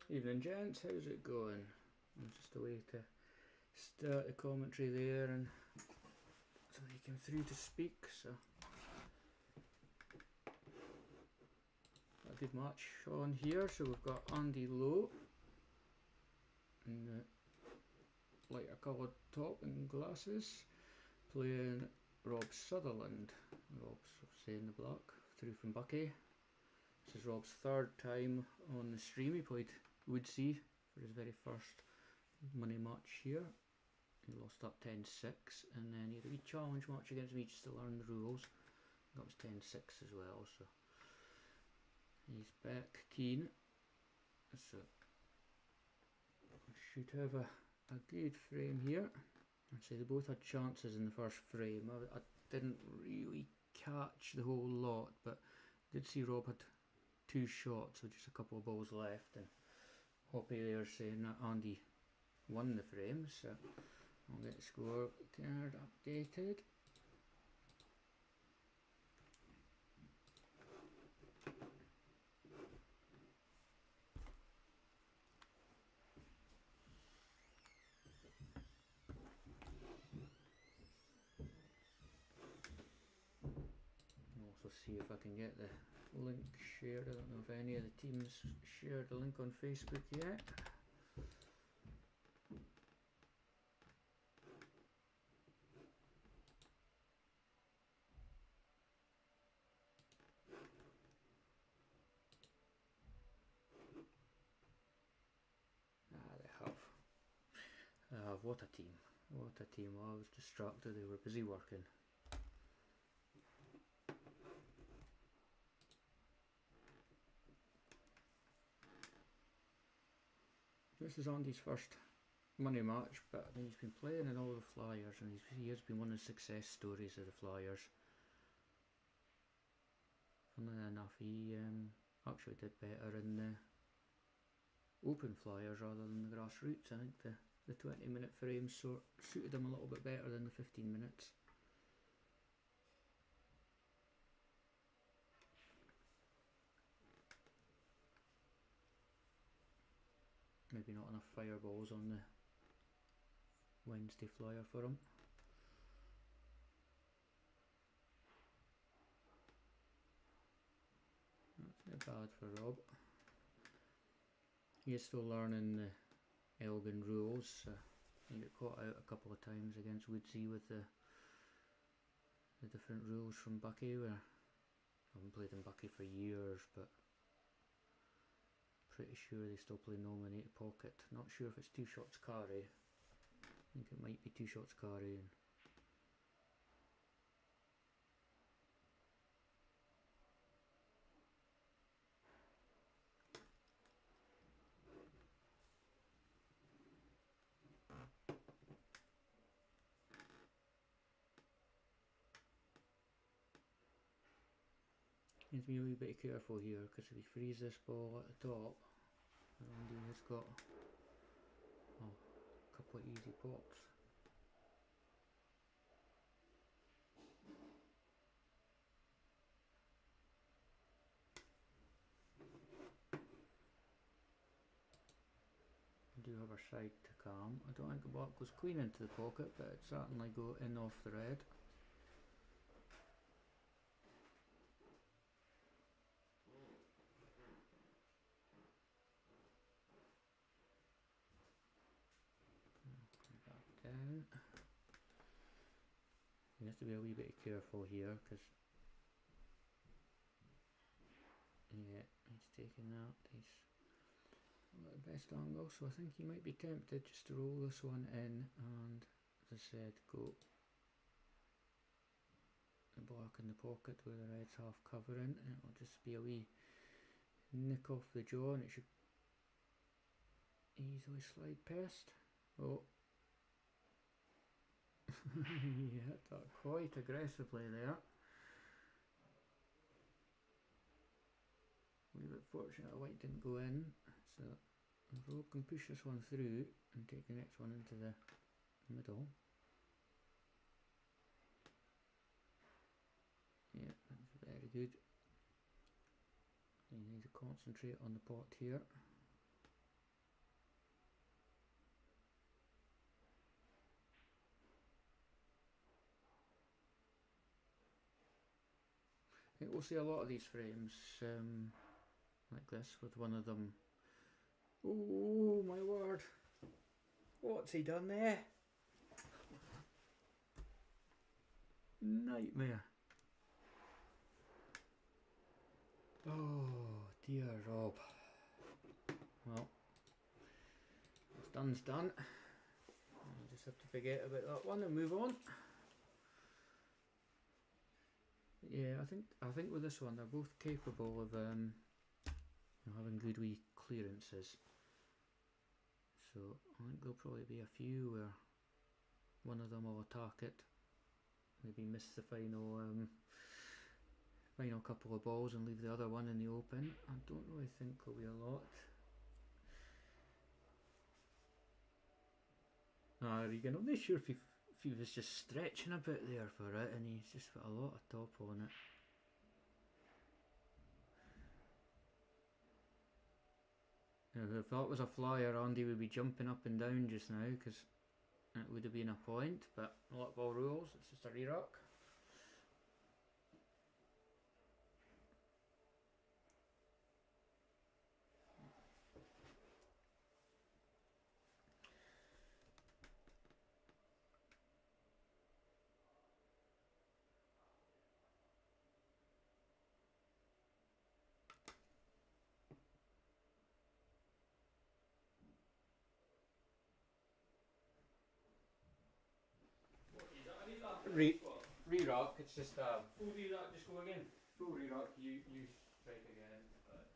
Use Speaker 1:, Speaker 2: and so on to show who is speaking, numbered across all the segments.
Speaker 1: Evening gents, how's it going? I'm just away to start the commentary there and somebody came through to speak, so a good match on here. So we've got Andy Lowe in the lighter coloured top and glasses playing Rob Sutherland. Rob's obviously in the black, through from Bucky. This is Rob's third time on the stream. He played Woodsy for his very first money match here. He lost up 10-6 and then he had a wee challenge match against me just to learn the rules. That was 10-6 as well, so he's back keen. So should have a good frame here. I'd say they both had chances in the first frame. I didn't really catch the whole lot, but I did see Rob had 2 shots with just a couple of balls left, and Hoppy there saying that Andy won the frame, so I'll get the score card updated. I'll also see if I can get the link shared. I don't know if any of the teams shared the link on Facebook yet. They have. What a team. What a team. Well, I was distracted, they were busy working. This is Andy's first money match, but he's been playing in all the Flyers and he has been one of the success stories of the Flyers. Funnily enough, he actually did better in the open Flyers rather than the grassroots. I think the 20-minute frame suited him a little bit better than the 15 minutes. Maybe not enough fireballs on the Wednesday Flyer for him. That's not bad for Rob. He is still learning the Elgin rules. He got caught out a couple of times against Woodsy with the different rules from Bucky, where I haven't played in Bucky for years, but pretty sure they still play nominated pocket. Not sure if it's 2 shots carry. I think it might be 2 shots carry. Need to be a wee bit careful here, because if he frees this ball at the top, Andy has got a couple of easy pops. We do have our side to calm. I don't think the block goes clean into the pocket, but it certainly go in off the red. Back down. You have to be a wee bit careful here, because yeah, he's taking that. He's got the best angle, so I think he might be tempted just to roll this one in and, as I said, go the black in the pocket where the red's half covering. It'll just be a wee nick off the jaw and it should easily slide past. Oh, he hit that quite aggressively there. We were fortunate the white didn't go in, so Rob can push this one through and take the next one into the middle. Yeah, that's very good. You need to concentrate on the pot here. I think we'll see a lot of these frames like this with one of them. Oh my word! What's he done there? Nightmare. Oh dear Rob. Well, what's done's done. I just have to forget about that one and move on. Yeah, I think with this one they're both capable of having good wee clearances. So I think there'll probably be a few where one of them will attack it, maybe miss the final couple of balls and leave the other one in the open. I don't really think there'll be a lot. Regan, I'm not sure if he was just stretching a bit there for it and he's just got a lot of top on it. If that was a flyer, Andy would be jumping up and down just now because it would have been a point, but a lot of ball rules, it's just a re-rock. Re-rock, it's just full re-rock, just go again. Full re-rock, you strike again. But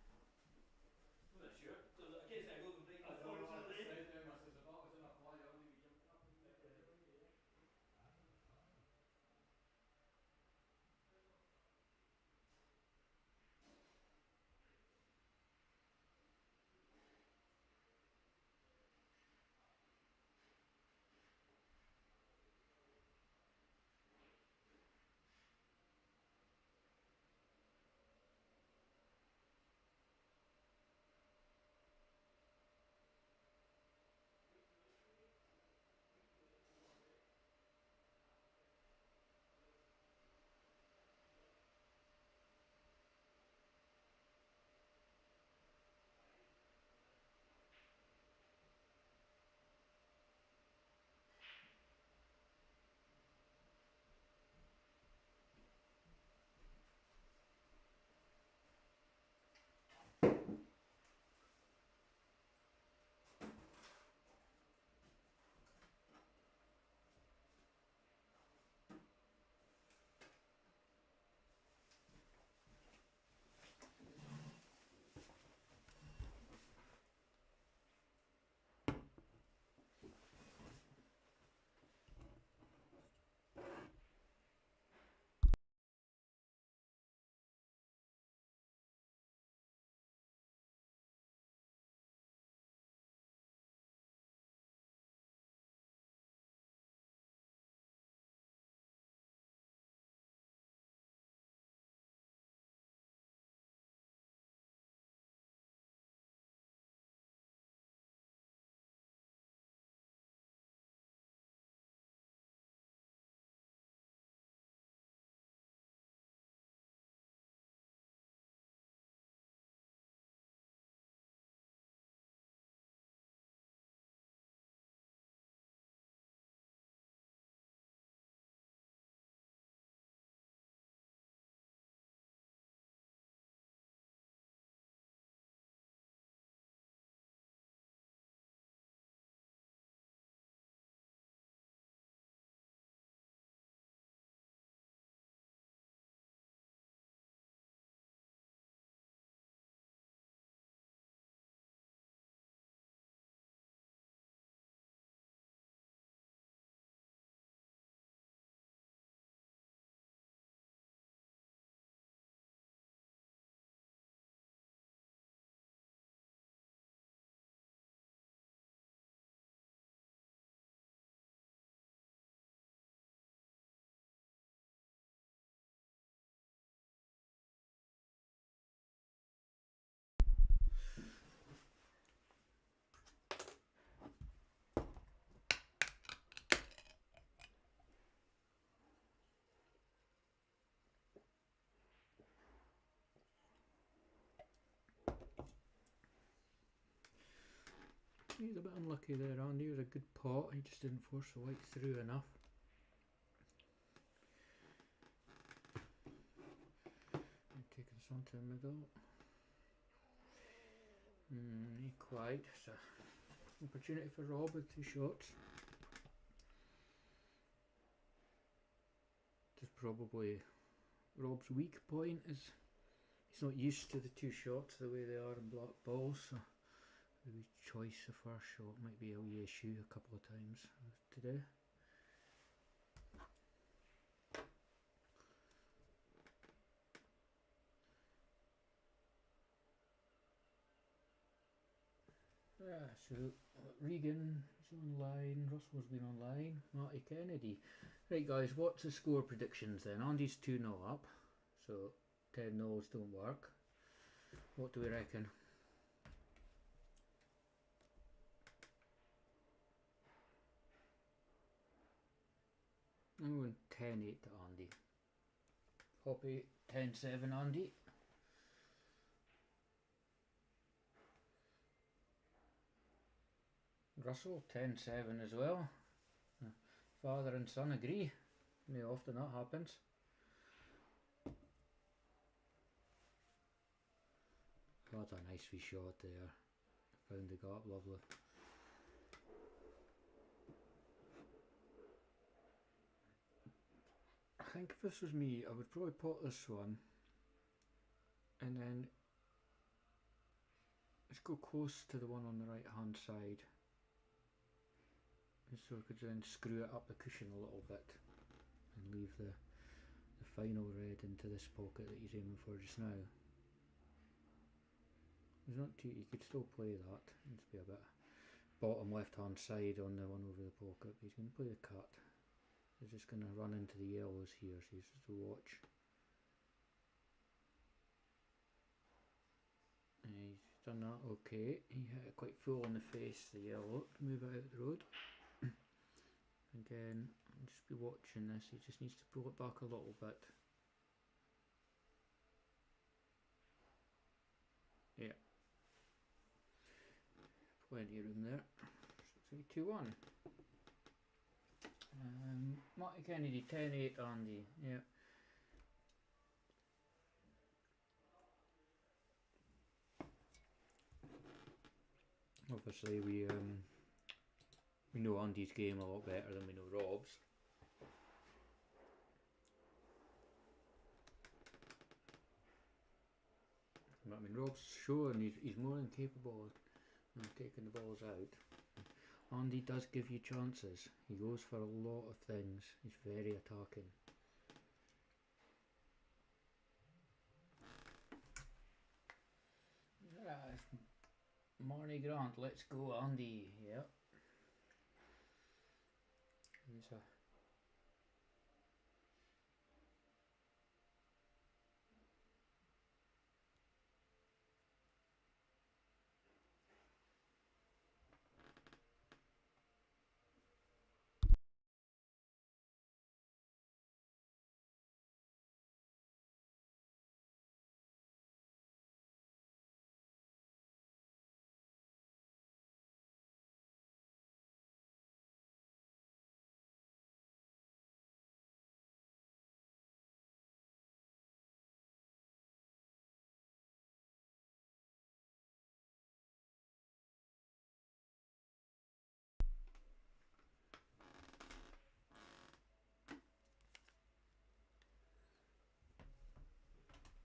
Speaker 1: I'm not sure. So I guess I go and break the phone to the lane. If that was in a flyer, I'd be jumping up and down anyway. Yeah. He's a bit unlucky there, Andy. He was a good pot, he just didn't force the white through enough. And taking this onto the middle. Not quite. So, opportunity for Rob with 2 shots. Just probably Rob's weak point is he's not used to the 2 shots the way they are in black balls, so the wee choice of first shot might be a wee issue a couple of times today. Yeah, so Regan is online, Russell's been online, Marty Kennedy. Right guys, what's the score predictions then? Andy's 2-0 up, so 10 no's don't work. What do we reckon? I'm going 10-8 to Andy. Hoppy 10-7 Andy. Russell 10-7 as well. Father and son agree. How often that happens. That's a nice wee shot there. Found the gap, lovely. I think if this was me, I would probably pot this one and then let's go close to the one on the right hand side, and so I could then screw it up the cushion a little bit and leave the final red into this pocket that he's aiming for just now. There's not too, you could still play that, just be a bit bottom left hand side on the one over the pocket, but he's going to play the cut. He's just going to run into the yellows here, so he's just to watch. And he's done that okay. He hit it quite full on the face, the yellow, to move it out the road. Again, I'll just be watching this, he just needs to pull it back a little bit. Yeah. Plenty of room there. So 2-1. Marty Kennedy 10-8 Andy. Yeah. Obviously we know Andy's game a lot better than we know Rob's. But, I mean, Rob's showing he's more than capable of taking the balls out. Andy does give you chances. He goes for a lot of things. He's very attacking. Marnie Grant, let's go Andy. Yep. He's a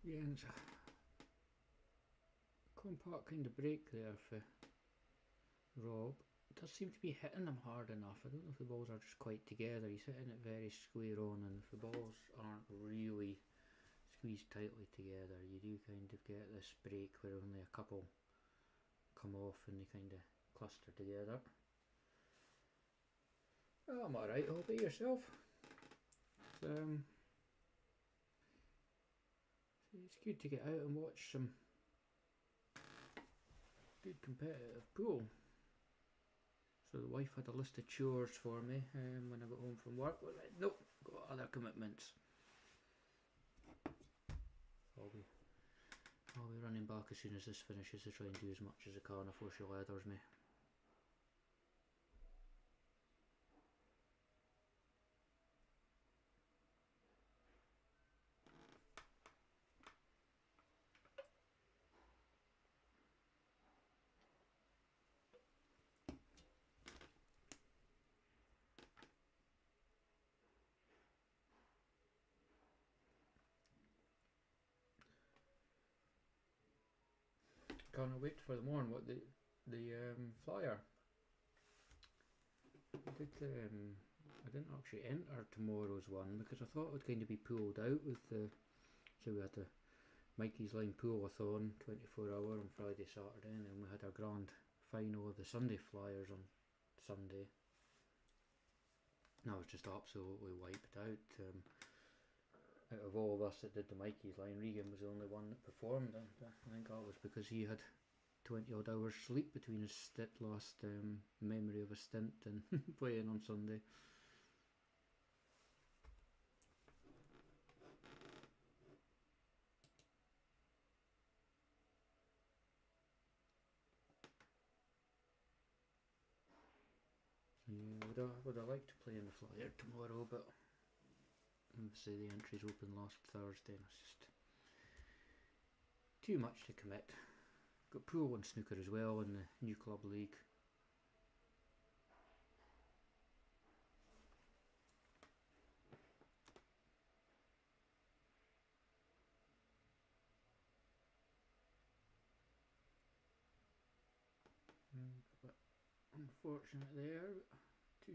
Speaker 1: yeah, it's a compact kind of break there for Rob. It does seem to be hitting them hard enough. I don't know if the balls are just quite together. He's hitting it very square on, and if the balls aren't really squeezed tightly together, you do kind of get this break where only a couple come off and they kind of cluster together. Oh, I'm alright, all by yourself. It's good to get out and watch some good competitive pool. So the wife had a list of chores for me when I got home from work. Well, nope, got other commitments. I'll be running back as soon as this finishes to try and do as much as I can before she leathers me. Can't wait for the morning. What the flyer? I didn't actually enter tomorrow's one because I thought it would kind of be pulled out with the. So we had the Mikey's Line Pool-a-thon, 24-hour on Friday, Saturday, and then we had our grand final of the Sunday flyers on Sunday. And I was just absolutely wiped out. Out of all of us that did the Mikey's Line, Regan was the only one that performed. And I think that was because he had 20 odd hours sleep between his last memory of a stint and playing on Sunday. Yeah, would have liked to play in the flyer tomorrow, but obviously the entries open last Thursday and it's just too much to commit. Got pool and snooker as well in the new club league. But unfortunate there. Too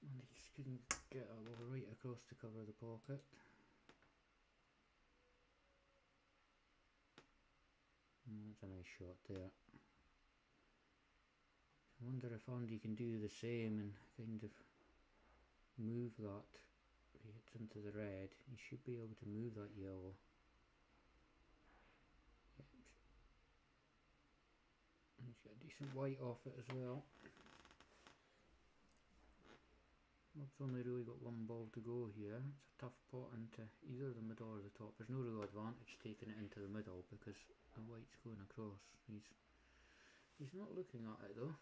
Speaker 1: and he just couldn't get a ball right across to cover the pocket. That's a nice shot there. I wonder if Andy can do the same and kind of move that. If he hits into the red, he should be able to move that yellow. And he's got a decent white off it as well. Rob's only really got one ball to go here. It's a tough pot into either the middle or the top. There's no real advantage taking it into the middle because the white's going across. He's not looking at it though.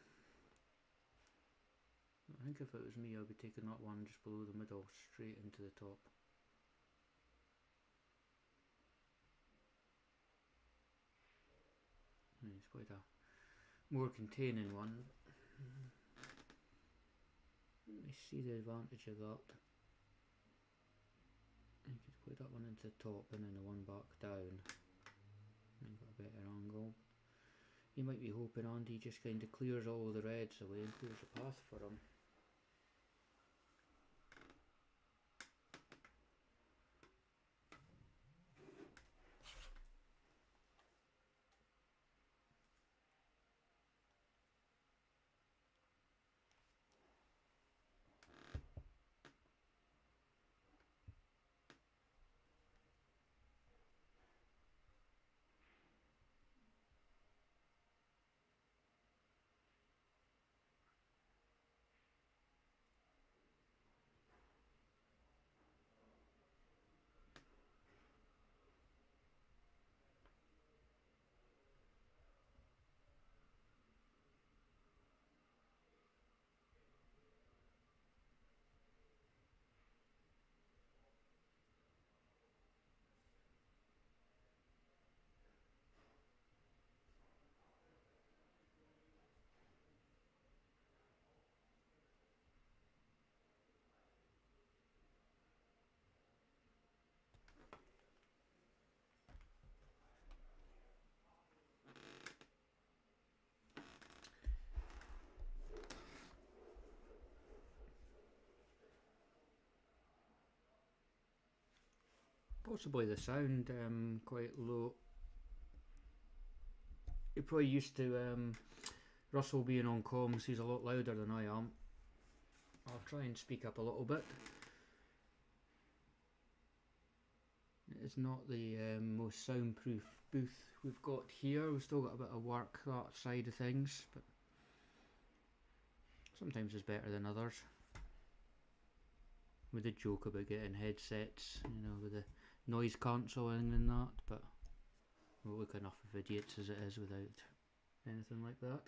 Speaker 1: I think if it was me, I'd be taking that one just below the middle, straight into the top. And it's quite a more containing one. Let me see the advantage of that. You could put that one into the top and then the one back down. And got a better angle. You might be hoping Andy just kind of clears all of the reds away and clears a path for him. Possibly the sound quite low. You're probably used to Russell being on comms, he's a lot louder than I am. I'll try and speak up a little bit. It's not the most soundproof booth we've got here. We've still got a bit of work that side of things, but sometimes it's better than others. We did joke about getting headsets, you know, with the noise cancelling and that, but we'll look enough of idiots as it is without anything like that.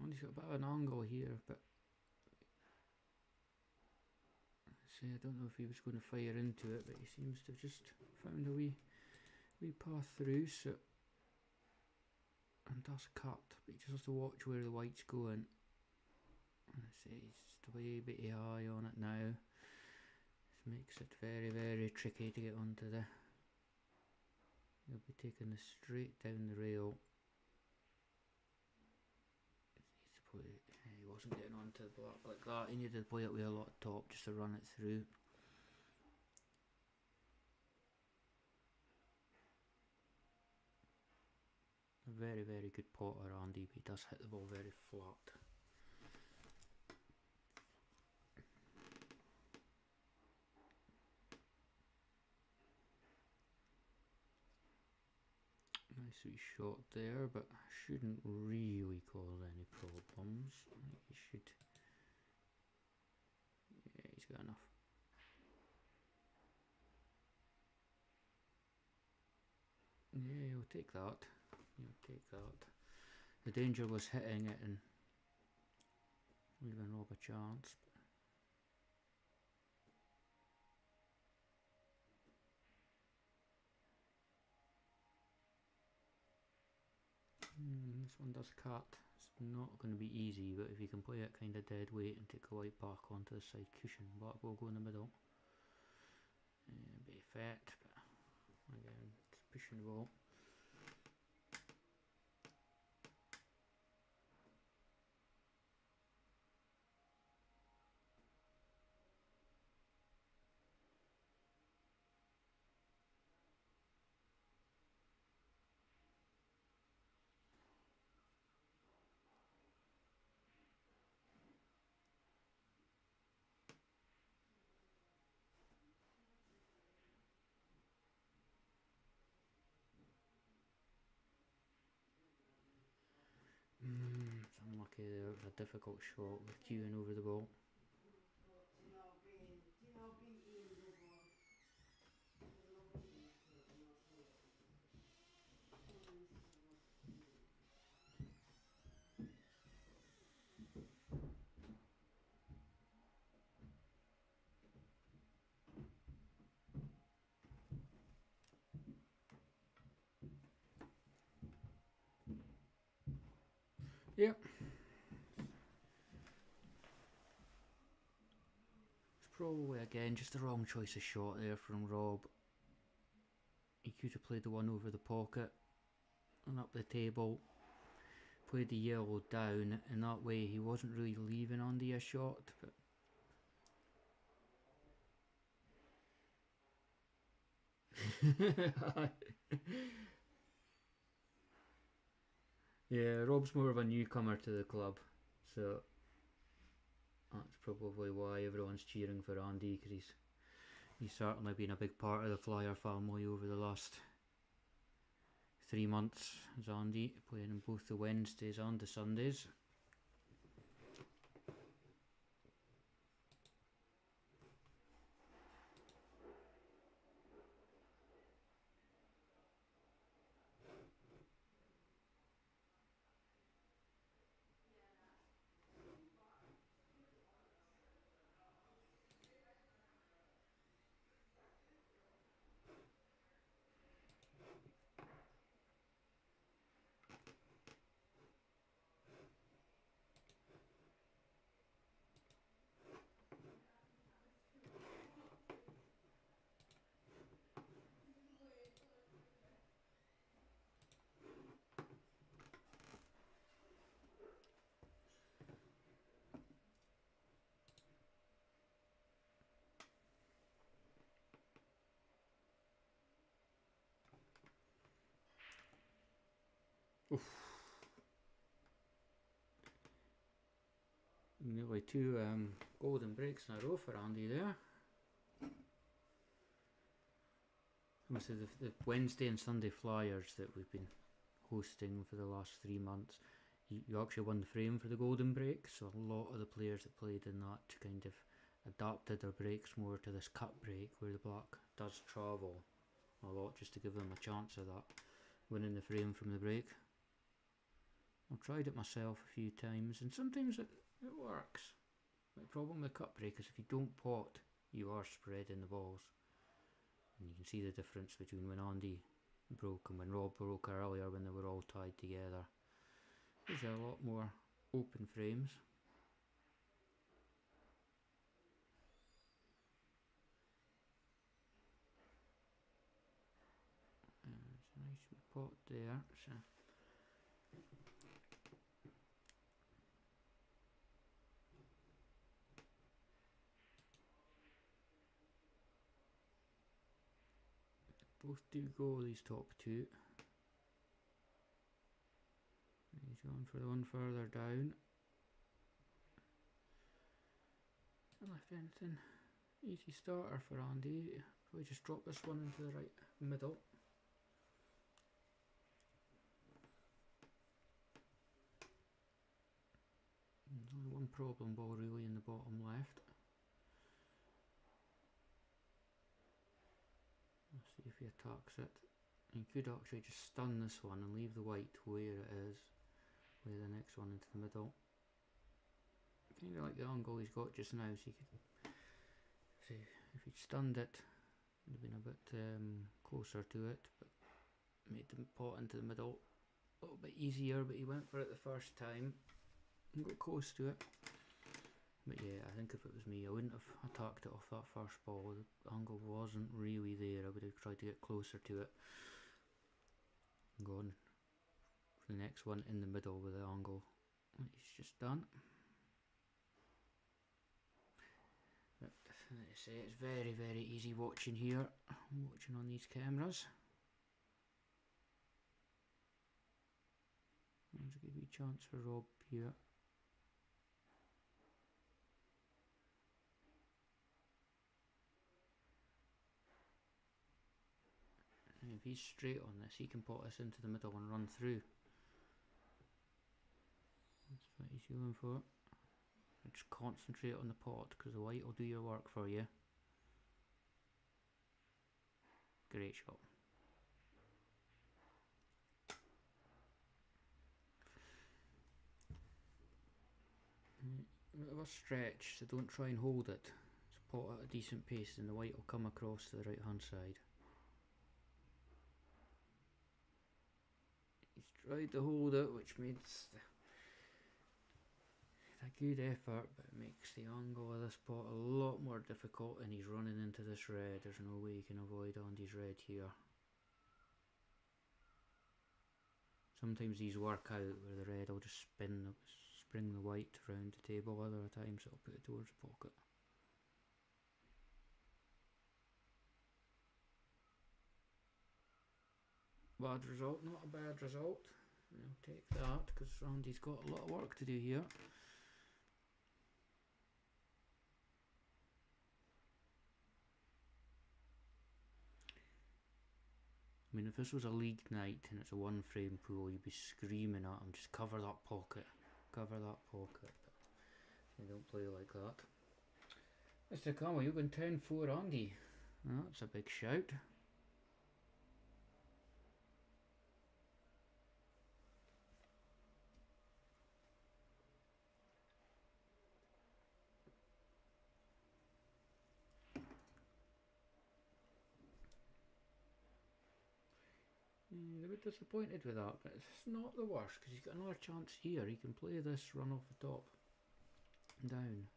Speaker 1: And he's got a bit of an angle here, but say, I don't know if he was going to fire into it, but he seems to have just found a wee path through, so, and does cut, but he just has to watch where the white's going. And I say he's just a wee bit high on it now. This makes it very, very tricky to get onto the... He'll be taking this straight down the rail. He wasn't getting onto the block like that. He needed to play it with a lot of top just to run it through. A very, very good potter, Andy, but he does hit the ball very flat. Nice wee shot there, but shouldn't really cause any problems. I think he should. Yeah, he's got enough. Yeah, he'll take that. He'll take that. The danger was hitting it and leaving Rob a chance. This one does cut. It's not going to be easy, but if you can play it kind of dead weight and take the white back onto the side cushion, black will go in the middle. A bit of fat, but again, it's pushing the ball. It's unlucky there, it was a difficult shot with queuing over the ball. Yep. It's probably again just the wrong choice of shot there from Rob. He could have played the one over the pocket and up the table, played the yellow down, and that way he wasn't really leaving Andy a shot. But yeah, Rob's more of a newcomer to the club, so that's probably why everyone's cheering for Andy, because he's certainly been a big part of the Flyer family over the last 3 months, as Andy, playing on both the Wednesdays and the Sundays. Oof. Nearly 2 golden breaks in a row for Andy there. Obviously the Wednesday and Sunday Flyers that we've been hosting for the last 3 months, you actually won the frame for the golden break, so a lot of the players that played in that kind of adapted their breaks more to this cut break where the black does travel a lot, just to give them a chance of that, winning the frame from the break. I've tried it myself a few times and sometimes it works. The problem with cut break is if you don't pot you are spreading the balls. And you can see the difference between when Andy broke and when Rob broke earlier, when they were all tied together. These are a lot more open frames. There's a nice wee pot there. So both do go, these top two. He's going for the one further down. Not left anything. Easy starter for Andy. Probably just drop this one into the right middle. There's only one problem ball really in the bottom left. Let's see if he attacks it. You could actually just stun this one and leave the white where it is. Play the next one into the middle. Kind of like the angle he's got just now, so you could see if he'd stunned it, it would have been a bit closer to it, but made the pot into the middle a little bit easier. But he went for it the first time and got close to it. But yeah, I think if it was me, I wouldn't have attacked it off that first ball. The angle wasn't really there. I would have tried to get closer to it and gone for the next one in the middle with the angle that he's just done. But like I say, it's very, very easy watching here. I'm watching on these cameras. There's a good wee chance for Rob here. And if he's straight on this, he can pot this into the middle and run through. That's what he's going for. Just concentrate on the pot, because the white will do your work for you. Great shot. Bit of a stretch, so don't try and hold it. Just pot at a decent pace and the white will come across to the right hand side. He's tried to hold it, which means a good effort, but it makes the angle of this pot a lot more difficult, and he's running into this red. There's no way you can avoid Andy's red here. Sometimes these work out where the red will just spring the white around the table, other times it'll put it towards the pocket. Bad result, not a bad result. I'll take that, because Andy's got a lot of work to do here. I mean, if this was a league night and it's a one frame pool, you'd be screaming at him, just cover that pocket, cover that pocket. But they don't play like that. Mr. Campbell, you've been 10-4 Andy. That's a big shout. A bit disappointed with that, but it's not the worst, because he's got another chance here. He can play this run off the top and down.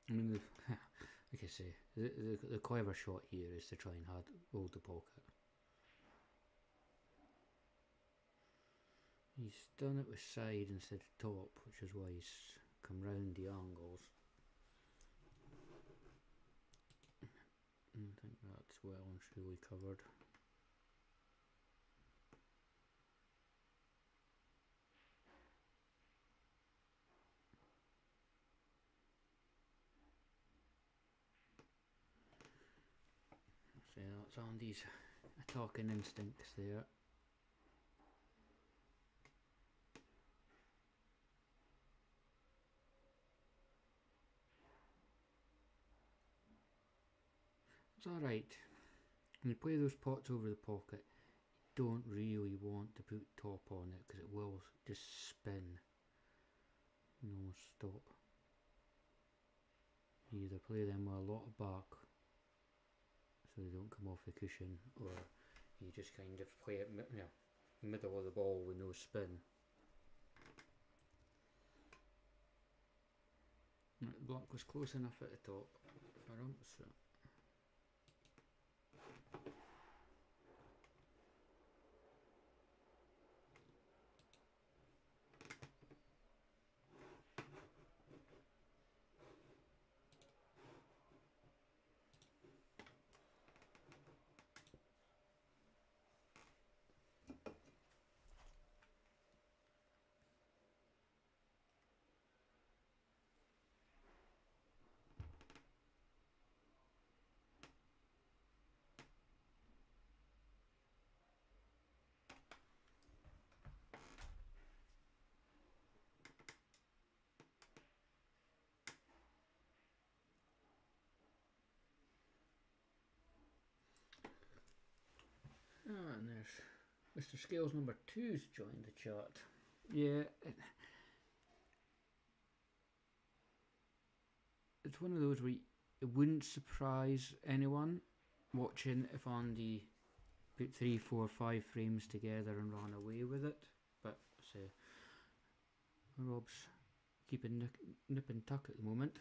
Speaker 1: I mean, like I say, the clever shot here is to try and hold the pocket. He's done it with side instead of top, which is why he's come round the angles. I think that's well and truly covered. So that's Andy's attacking instincts there. It's alright. when you play those pots over the pocket, you don't really want to put top on it because it will just spin non-stop. You either play them with a lot of back so they don't come off the cushion, or you just kind of play it middle of the ball with no spin. Right, black was close enough at the top for him, so and there's Mr. Scales number 2's joined the chat. Yeah, it's one of those where it wouldn't surprise anyone watching if Andy put 3, 4, 5 frames together and ran away with it, but say Rob's keeping nip and tuck at the moment.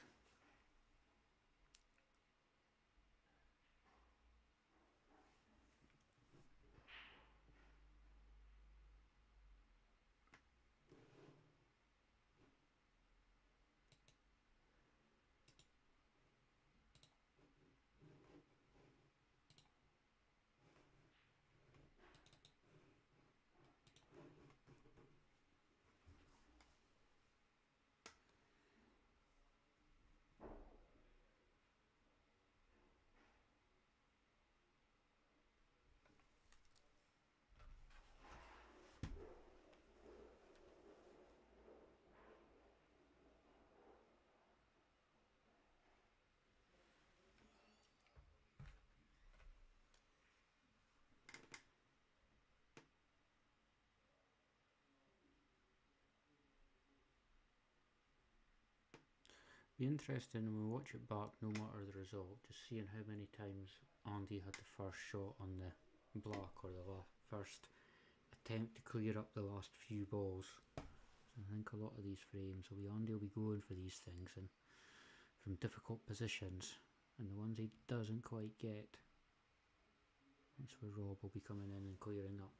Speaker 1: Be interesting when we watch it back, no matter the result, just seeing how many times Andy had the first shot on the black, or the first attempt to clear up the last few balls. So I think a lot of these frames Andy will be going for these things and from difficult positions, and the ones he doesn't quite get, that's where Rob will be coming in and clearing up.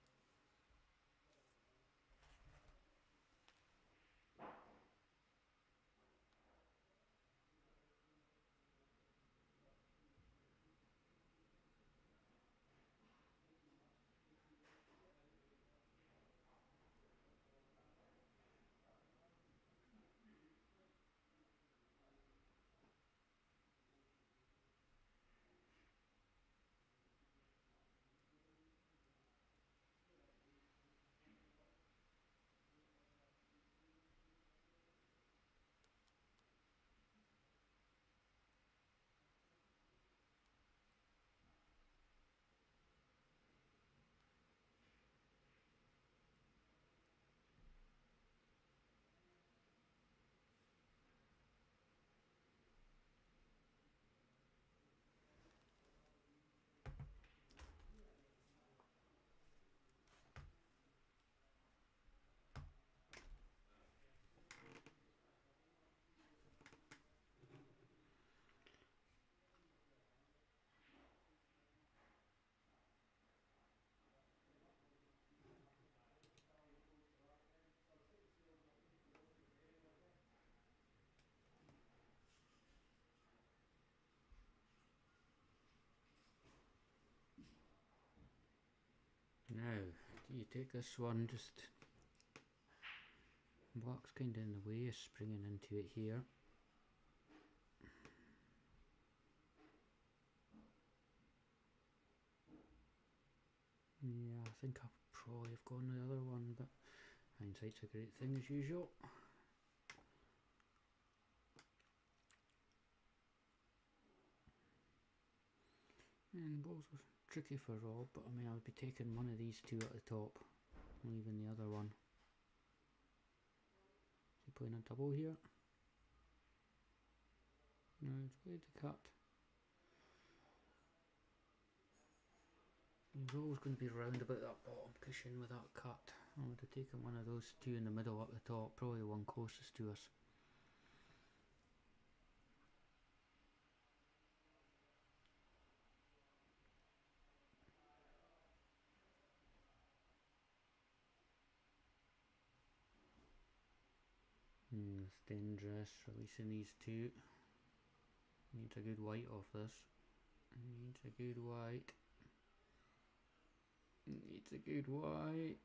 Speaker 1: Now, do you take this one, just black's kind of in the way, springing into it here. Yeah, I think I'll probably have gone the other one, but hindsight's a great thing as usual. And balls are tricky for Rob, but I mean I would be taking one of these two at the top, leaving the other one. Is he playing a double here? No, he's played the cut. He's always going to be round about that bottom cushion with that cut. I would have taken one of those two in the middle up the top, probably the one closest to us. It's dangerous, releasing these two. Needs a good white off this. Needs a good white. Needs a good white.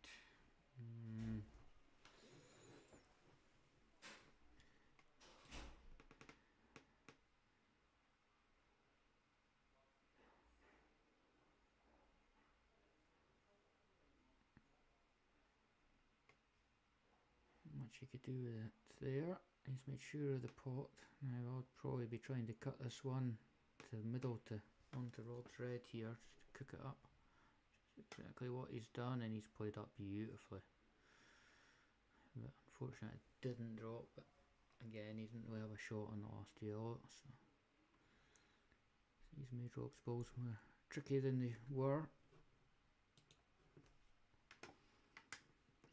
Speaker 1: Not much you could do with it there. He's made sure of the pot. Now I'll probably be trying to cut this one to the middle to onto Rob's red here, just to cook it up. Just exactly what he's done, and he's played up beautifully. But unfortunately it didn't drop, but again he didn't really have a shot on the last yellow, so he's made Rob's balls more tricky than they were.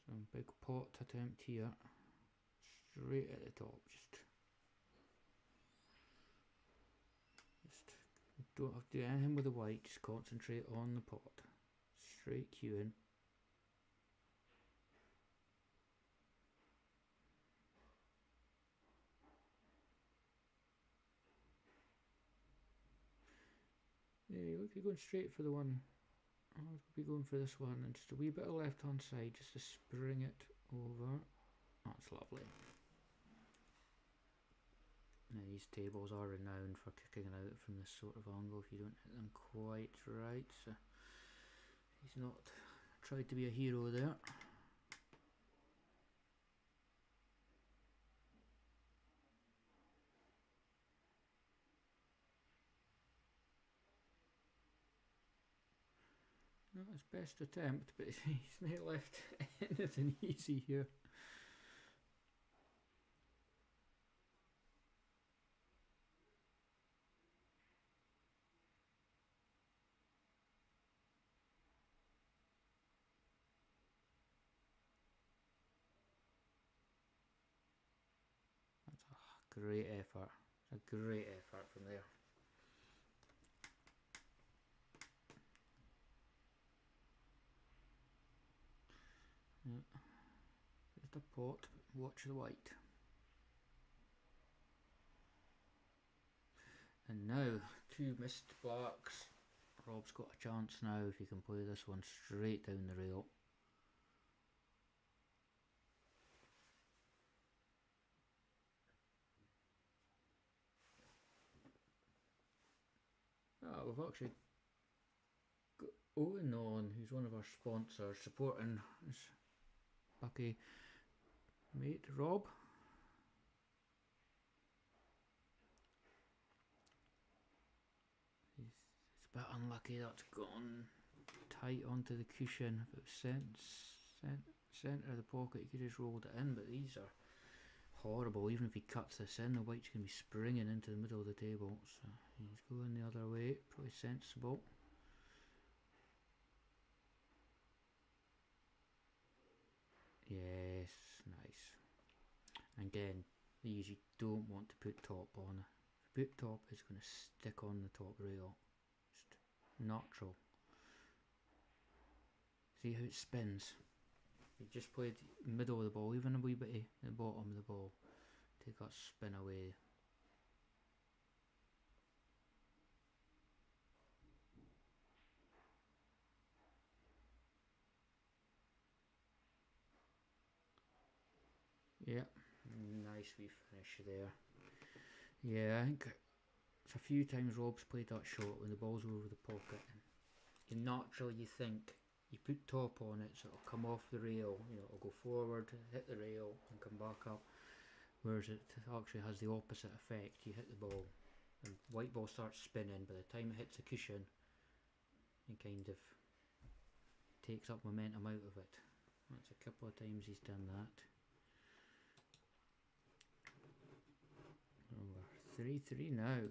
Speaker 1: Some big pot attempt here. Straight at the top, just don't have to do anything with the white, just concentrate on the pot. Straight queuing. Yeah, you look, you're going straight for the one. I'll be going for this one, and just a wee bit of left hand side just to spring it over. That's lovely. Now these tables are renowned for kicking out from this sort of angle if you don't hit them quite right, so he's not tried to be a hero there. Not his best attempt, but he's not left anything easy here. Great effort. A great effort from there. Yeah. Just a pot. Watch the white. And now, two missed blacks. Rob's got a chance now if he can play this one straight down the rail. We've actually got Owen on, who's one of our sponsors, supporting his lucky mate Rob. It's a bit unlucky that's gone tight onto the cushion. If it was centre of the pocket, he could have just rolled it in, but these are horrible. Even if he cuts this in, the white's going to be springing into the middle of the table, so he's going the other way. Probably sensible. Yes, nice. Again, these you don't want to put top on. If you put top, it's going to stick on the top rail. Just natural. See how it spins? You just played middle of the ball, even a wee bit at the bottom of the ball. Take that spin away. Yeah, nice wee finish there. Yeah, I think it's a few times Rob's played that shot when the ball's over the pocket. And naturally you think, you put top on it so it'll come off the rail, you know, it'll go forward, hit the rail and come back up. Whereas it actually has the opposite effect. You hit the ball and white ball starts spinning. By the time it hits the cushion, he kind of takes up momentum out of it. That's a couple of times he's done that. Oh, we're 3-3 now.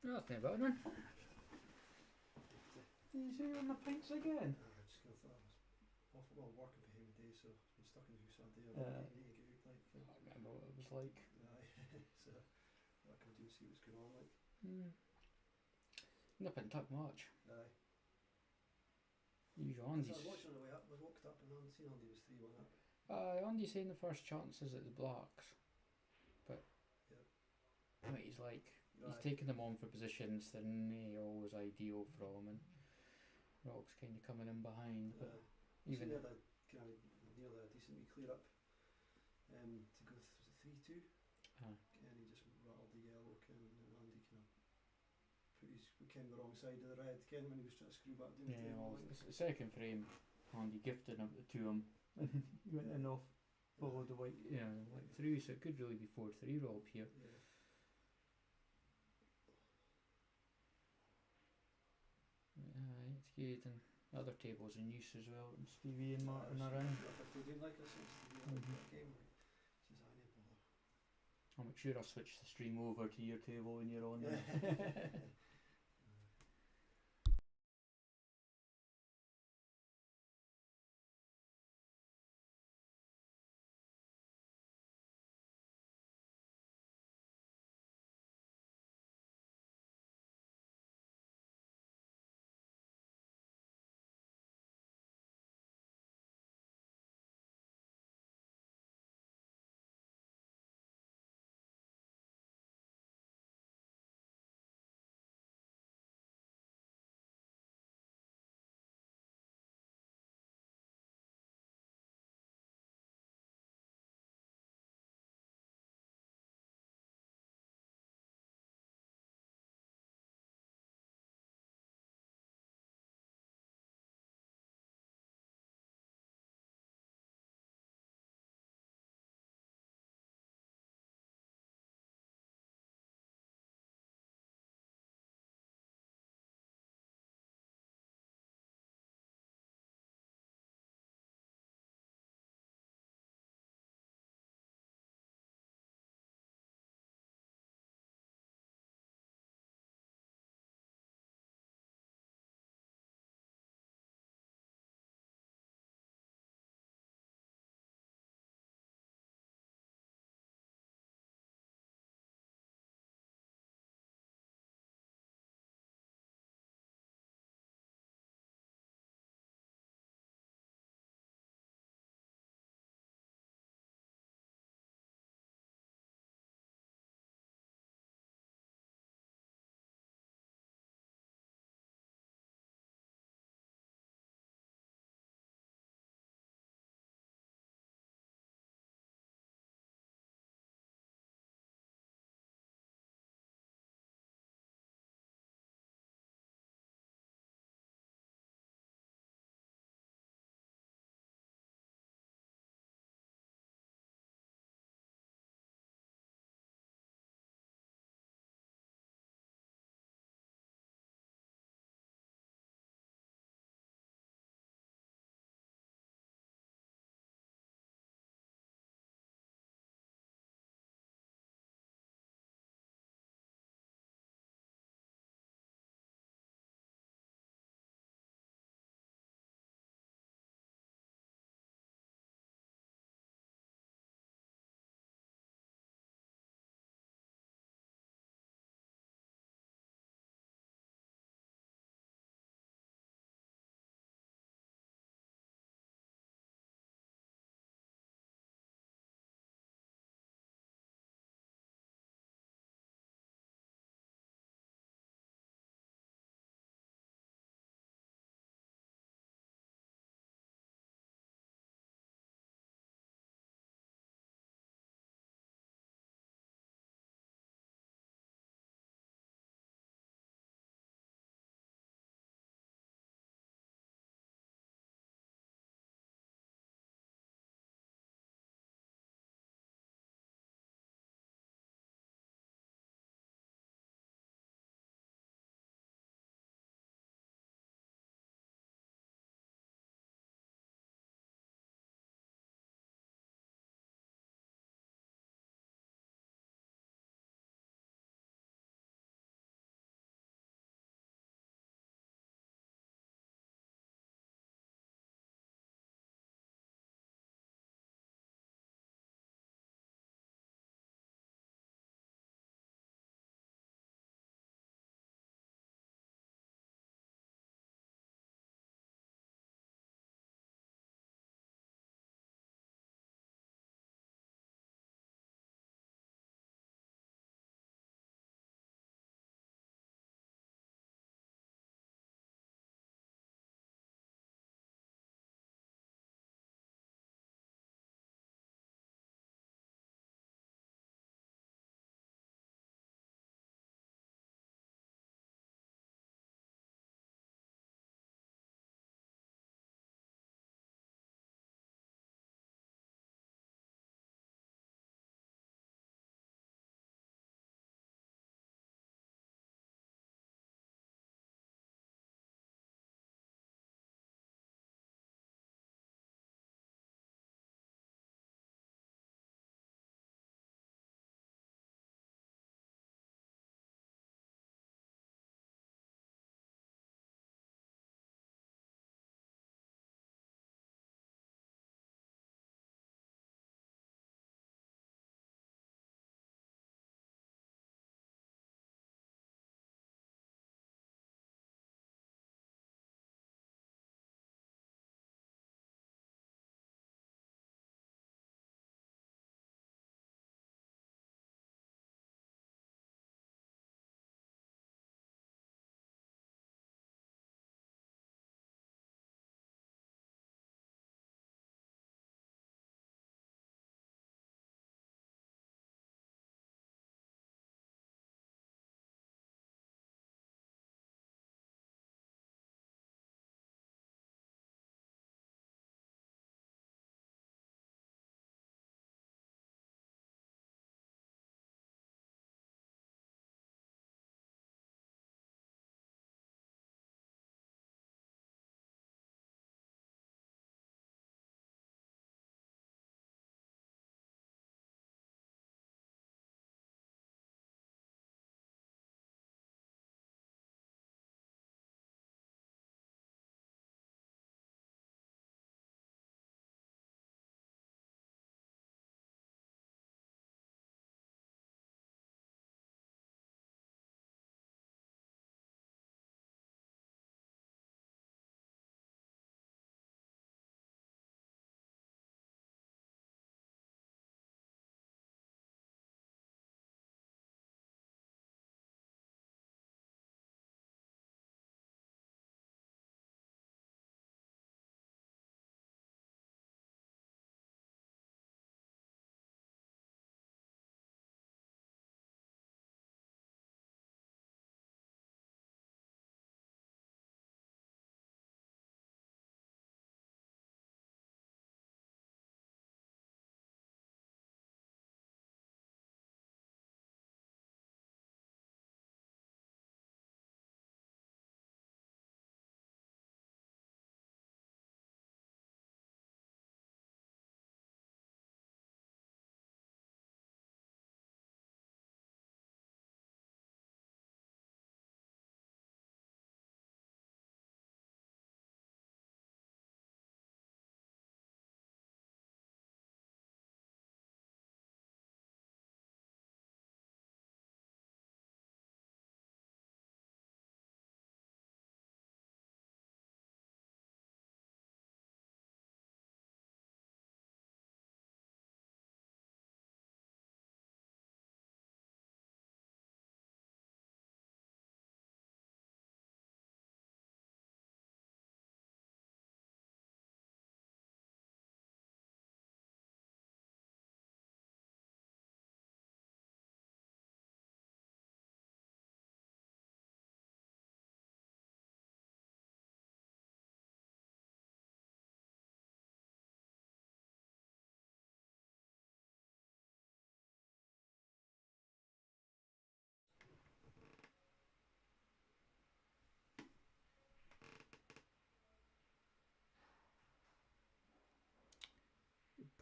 Speaker 1: Oh, that's not bad, man. You say you're on the pints again?
Speaker 2: I just kind of thought I was awful well working for him a day, so I've been stuck in the house all day. You need to get out, like.
Speaker 1: I remember what it was like.
Speaker 2: So I could do and see what's going on, like.
Speaker 1: Nip and tuck much.
Speaker 2: Aye.
Speaker 1: Usual
Speaker 2: I
Speaker 1: Andy's.
Speaker 2: was watching on the way up. I walked up and seen Andy was 3-1 up.
Speaker 1: Andy's saying the first chance is at the Blacks, but I mean, he's like he's taking them on for positions that are always ideal for him, and Rob's kind of coming in behind. But even
Speaker 2: nearly a decent wee clear up to go 3-2, and he just rattled the yellow, Ken, and Andy kind of put his Ken the wrong side of the red, Ken, when he was trying to screw back down the table.
Speaker 1: The second frame, Andy gifted him to him, and he went in off, followed the white, like through, so it could really be 4-3 Rob here.
Speaker 2: Yeah.
Speaker 1: It's good, and other tables in use as well, and Stevie and Martin are in. I'll make sure I switch the stream over to your table when you're on there.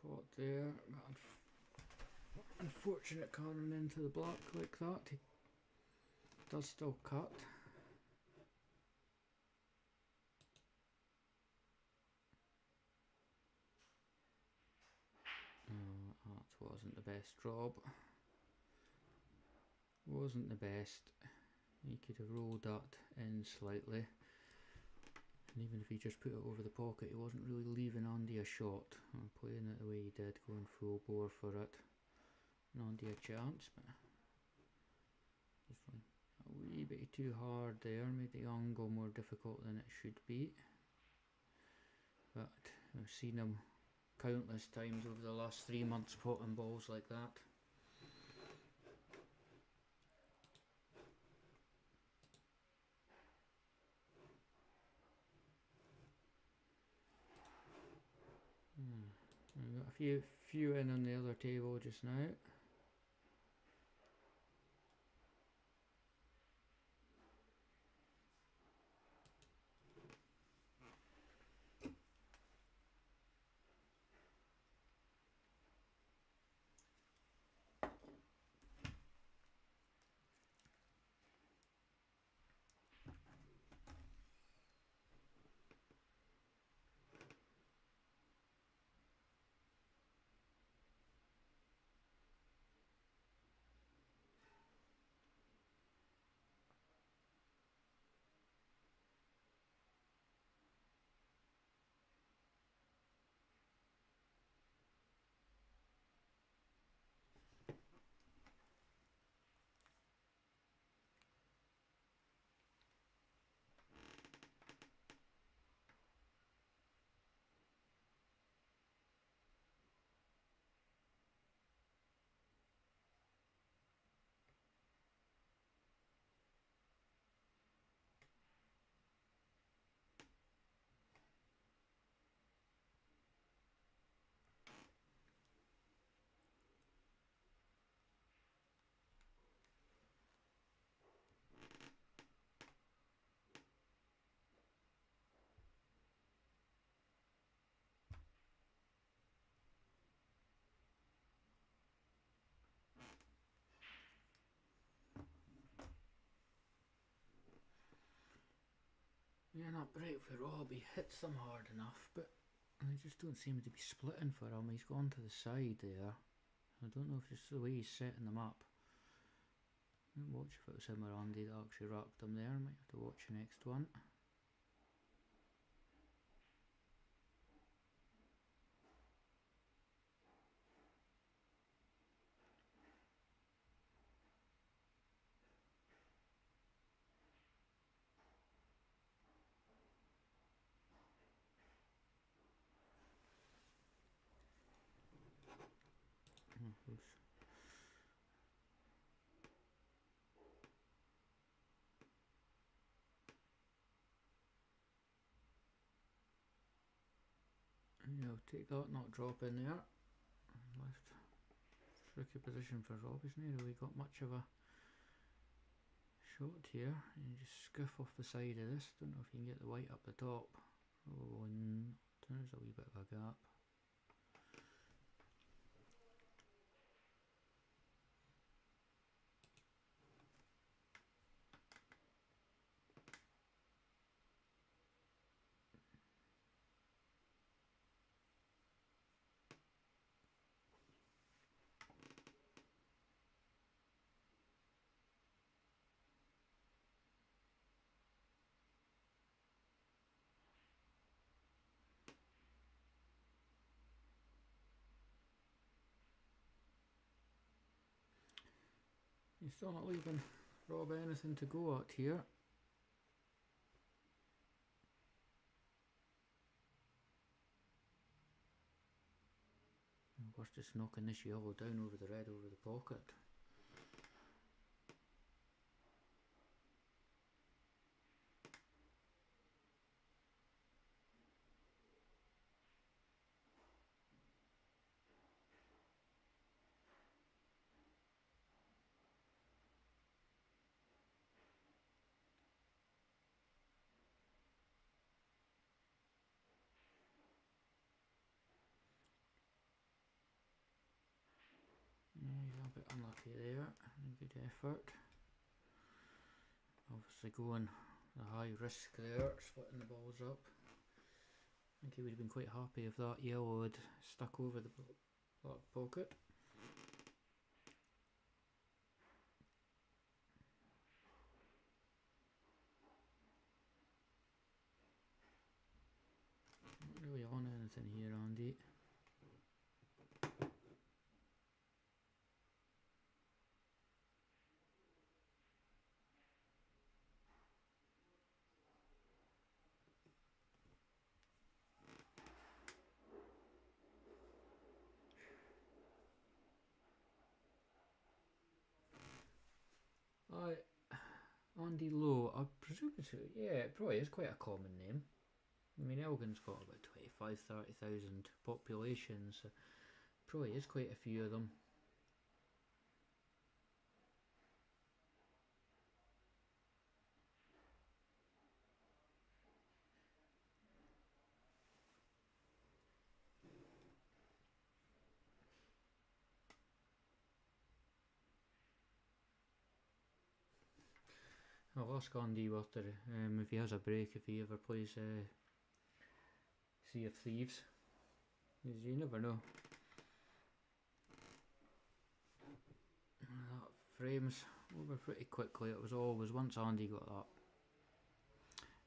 Speaker 1: pot there. Unfortunate can't run into the black like that. It does still cut. That wasn't the best job. Wasn't the best. He could have rolled that in slightly. And even if he just put it over the pocket, he wasn't really leaving Andy a shot. Playing it the way he did, going full bore for it. And Andy a chance, but just went a wee bit too hard there, made the angle more difficult than it should be. But I've seen him countless times over the last 3 months potting balls like that. We've got a few in on the other table just now. Yeah, not great for Rob. He hits them hard enough, but they just don't seem to be splitting for him. He's gone to the side there. I don't know if it's the way he's setting them up. I'll watch if it was him or Andy that actually wrapped them there. Might have to watch the next one. Yeah, I'll take that, not drop in there. Left. Tricky position for Rob. He's not really got much of a shot here. You just skiff off the side of this. Don't know if you can get the white up the top. Oh, there's a wee bit of a gap. You're still not leaving Rob anything to go at here. Worth just knocking this yellow down over the red over the pocket. bit unlucky there. Good effort. Obviously going the high risk there, splitting the balls up. I think he would have been quite happy if that yellow had stuck over the black pocket. Not really on anything here, Andy. Andy Lowe, I presume it's, yeah, it probably is quite a common name. I mean, Elgin's got about 25,000-30,000 population, so probably is quite a few of them. I'll ask Andy after if he has a break, if he ever plays Sea of Thieves. You never know. That frames over pretty quickly. It was always, once Andy got that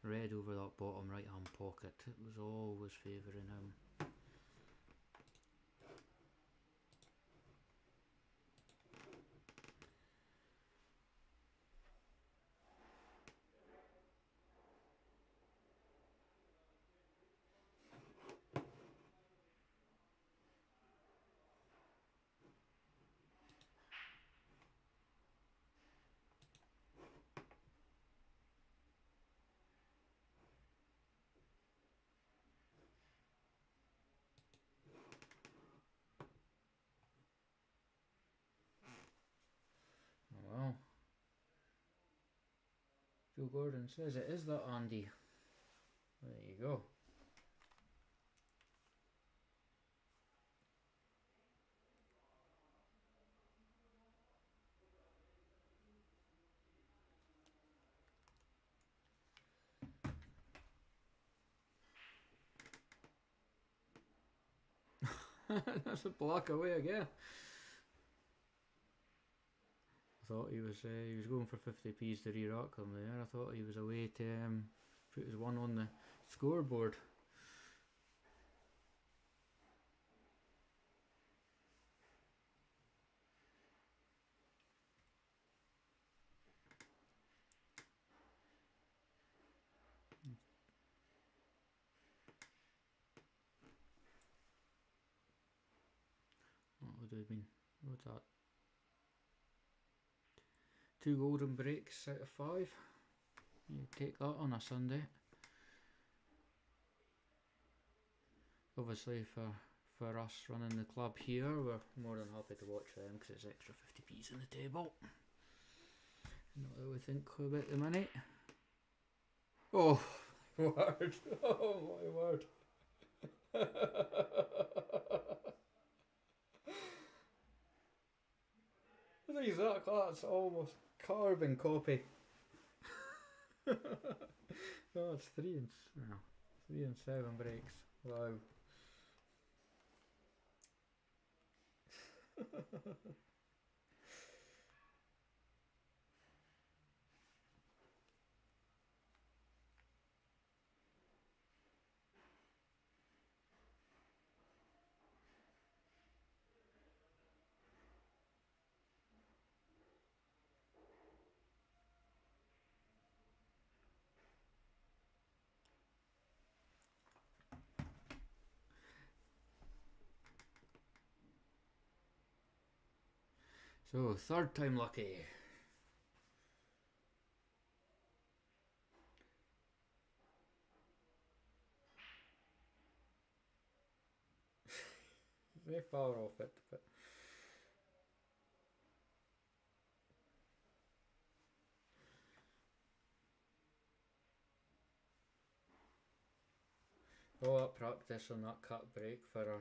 Speaker 1: red over that bottom right hand pocket, it was always favouring him. Well, Joe Gordon says it is that Andy. There you go. That's a block away again. I thought he was going for 50p's to re-rock them there. I thought he was away to put his one on the scoreboard. What would have been? What's that? 2 golden breaks out of 5. You take that on a Sunday. Obviously for us running the club here, we're more than happy to watch them because it's extra 50p's on the table. Not that we think about the money. Oh my word! Oh my word! Exactly, that's almost carbon copy. Oh, it's 3 and 7 breaks. Wow. So, 3rd time lucky. Very far off it, but all that practice on that cut break for a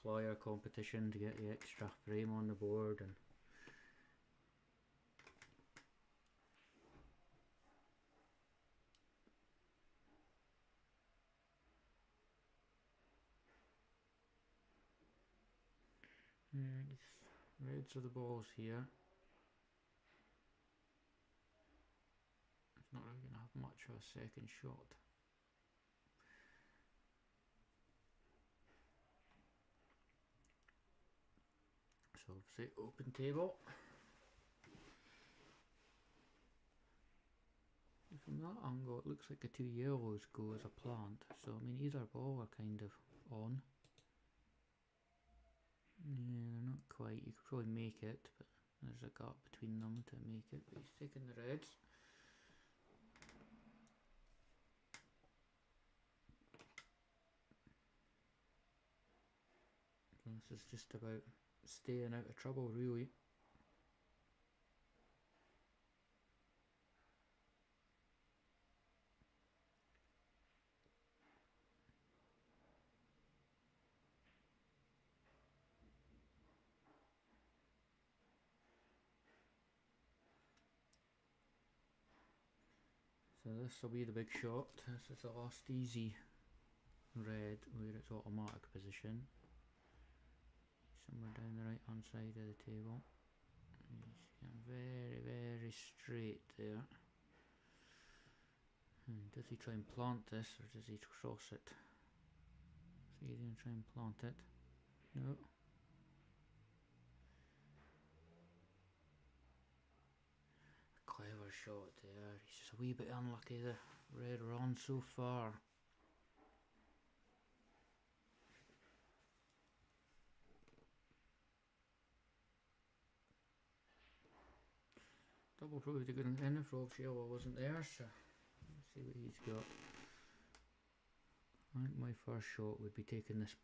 Speaker 1: plier competition to get the extra frame on the board. And reds are the balls here. It's not really going to have much of a second shot. So say open table. From that angle it looks like the two yellows go as a plant, so I mean either ball are kind of on. Yeah, they're not quite, you could probably make it, but there's a gap between them to make it, but he's taking the reds. So this is just about staying out of trouble really. So this will be the big shot. This is the last easy red where it's automatic position. Somewhere down the right hand side of the table. He's getting very, very straight there. Does he try and plant this or does he cross it? So he's going to try and plant it. No. Clever shot there. He's just a wee bit unlucky. The red run so far. Double probably to go in if Rob's yellow wasn't there, so let's see what he's got. I think my first shot would be taking this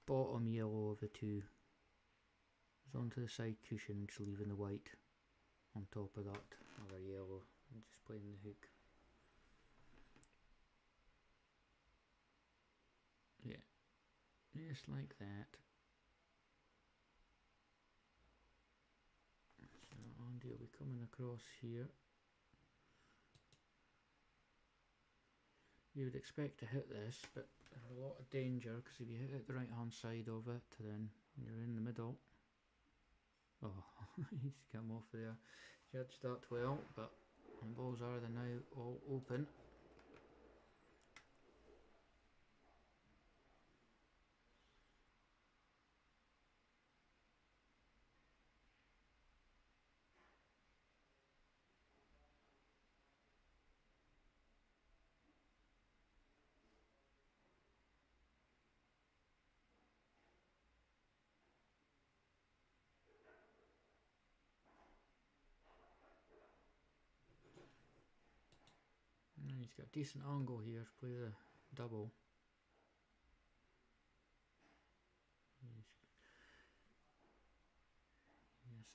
Speaker 1: bottom yellow of the two. It's onto the side cushion, just leaving the white on top of that other yellow and just playing the hook. Yeah, just like that. So Andy will be coming across here. You would expect to hit this, but there's a lot of danger because if you hit it the right hand side of it, then you're in the middle. Oh, he's come off there. Judged that well, but the balls are now all open. And he's got a decent angle here to play the double.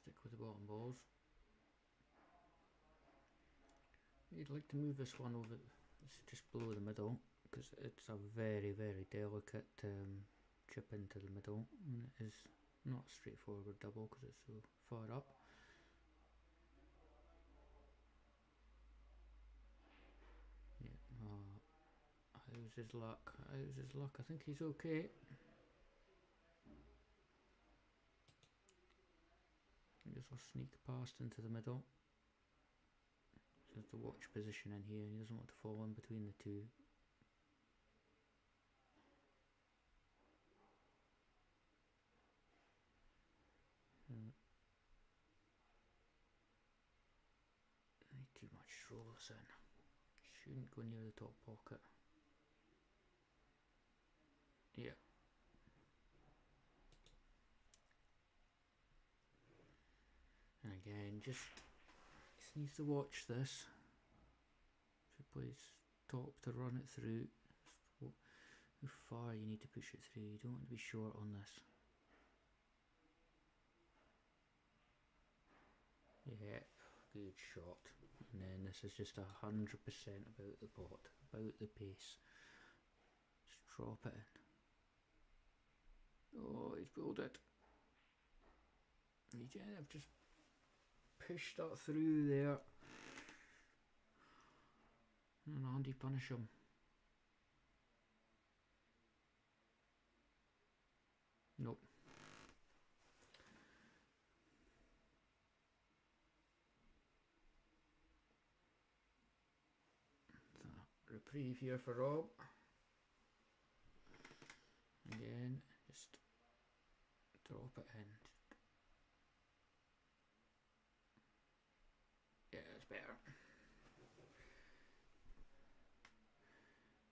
Speaker 1: Stick with the bottom balls. You'd like to move this one over, it's just below the middle, because it's a very, very delicate chip into the middle, and it is not a straightforward double because it's so far up. Yeah, how's his luck? How's his luck? I think he's okay. This will sneak past into the middle. So it's the watch position in here. He doesn't want to fall in between the two. Need too much throw this in. Shouldn't go near the top pocket. Yeah. And again, just needs to watch this. If he plays top to run it through, how far you need to push it through. You don't want to be short on this. Yep, good shot. And then this is just 100% about the pot, about the pace. Just drop it in. Oh, pulled it. Again, I've just pushed that through there. And Andy punish him. Nope. So, reprieve here for Rob. Again, just drop it in. Yeah, it's better.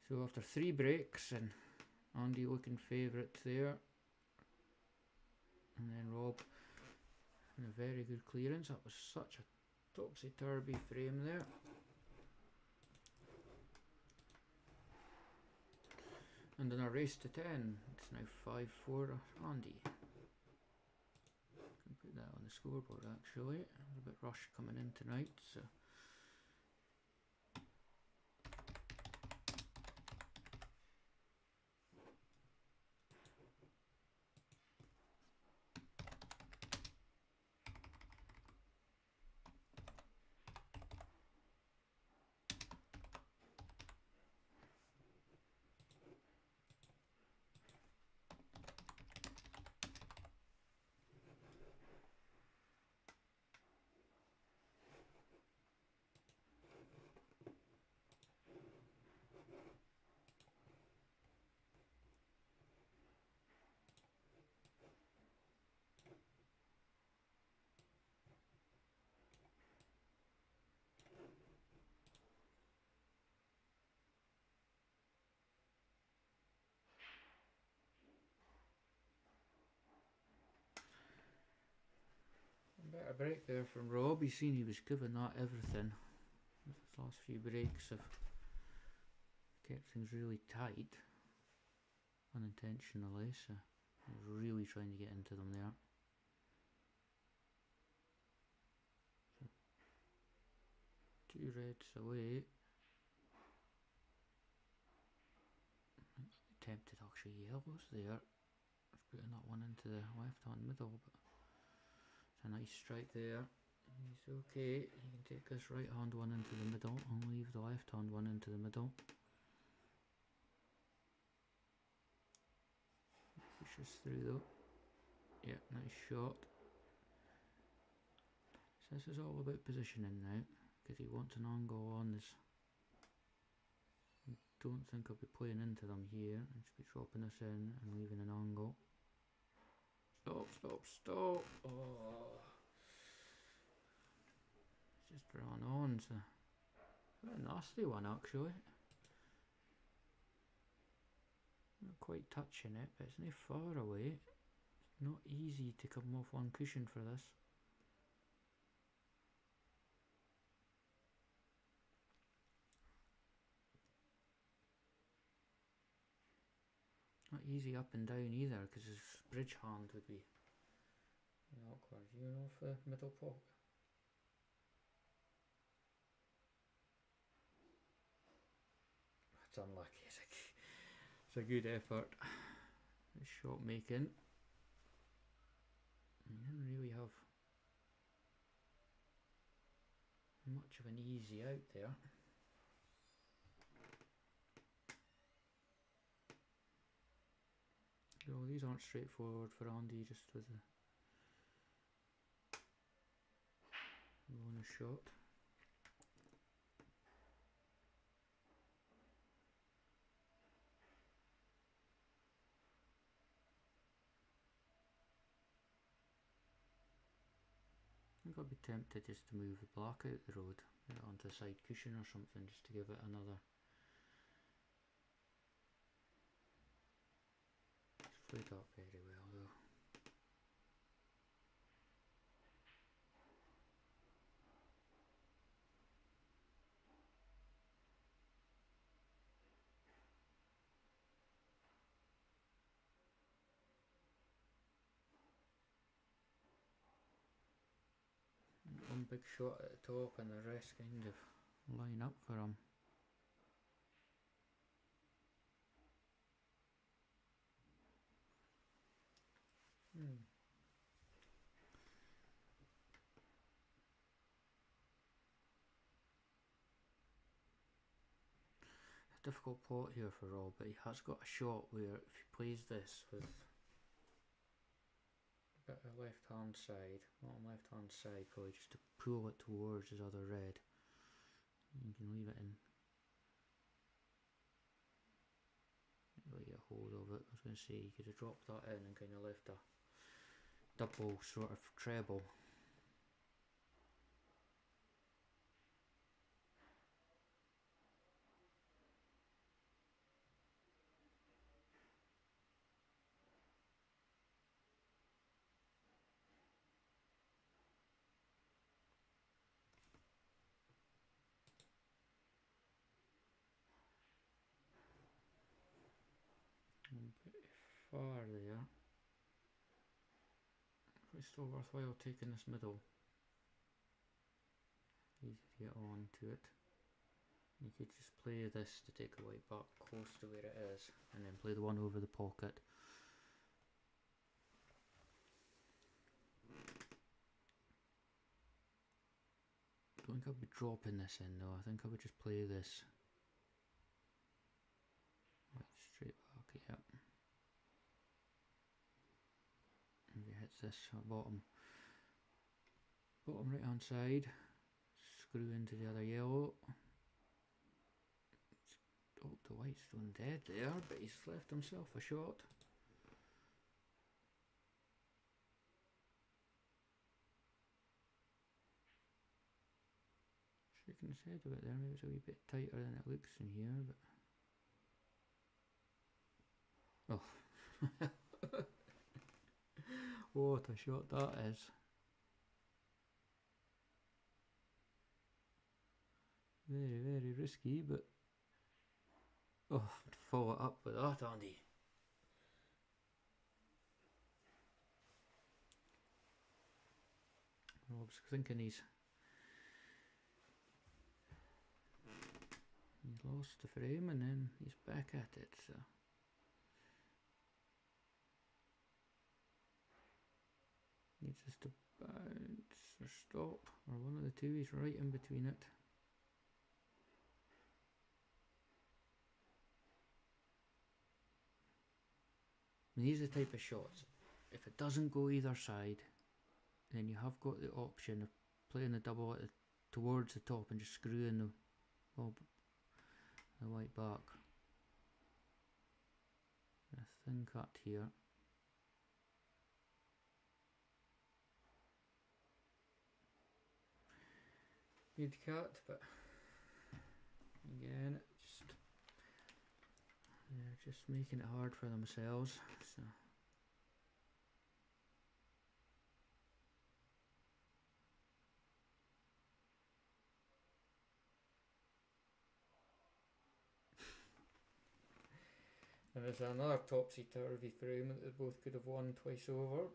Speaker 1: So after 3 breaks, and Andy looking favourite there, and then Rob in a very good clearance. That was such a topsy-turvy frame there. And in a race to 10, it's now 5-4 Andy. Can put that on the scoreboard actually. I'm a bit rushed coming in tonight, so. Better break there from Rob. He's seen he was giving that everything. His last few breaks have kept things really tight, unintentionally, so he's really trying to get into them there. So, 2 reds away. Tempted actually yellows there. Just putting that one into the left hand middle, but it's a nice strike there. He's okay. He can take this right hand one into the middle and leave the left hand one into the middle. Pushes through though. Yeah, nice shot. So this is all about positioning now, because he wants an angle on this. I don't think I'll be playing into them here. I'll just be dropping this in and leaving an angle. Stop, stop, stop. Oh. It's just ran on, so a nasty one actually. Not quite touching it, but it's not far away. It's not easy to come off one cushion for this. Not easy up and down either, because his bridge hand would be awkward. You know, off the middle pot. That's unlucky. It's a good effort. It's shot making. He didn't really have much of an easy out there. So these aren't straightforward for Andy, just with the bonus shot. I think I'll be tempted just to move the black out the road, put it onto a side cushion or something, just to give it another. It's played up very well though. One big shot at the top and the rest kind of line up for him. Difficult plot here for Rob, but he has got a shot where if he plays this with a bit of left hand side, bottom left hand side, probably just to pull it towards his other red, you can leave it in. Really get a hold of it. I was going to say you could have dropped that in and kind of left a double sort of treble. A bit far there. It's still worthwhile taking this middle. Easy to get on to it. You could just play this to take the white back close to where it is, and then play the one over the pocket. I don't think I'd be dropping this in though. I think I would just play this. Right, straight back, yep. And if it hits this bottom right hand side, screw into the other yellow. Oh, the white's stone dead there, but he's left himself a shot. Shaking his head a bit there, maybe it's a wee bit tighter than it looks in here, but... Oh. What a shot that is. Very, very risky, but... Oh, to follow it up with that, Andy. I was thinking he's lost the frame and then he's back at it, so... Needs us to bounce or stop, or one of the two, he's right in between it. And these are the type of shots, if it doesn't go either side, then you have got the option of playing the double at towards the top and just screwing the white back. A thin cut here. Good cut, but again, they're just making it hard for themselves. So. And there's another topsy-turvy frame that they both could have won twice over.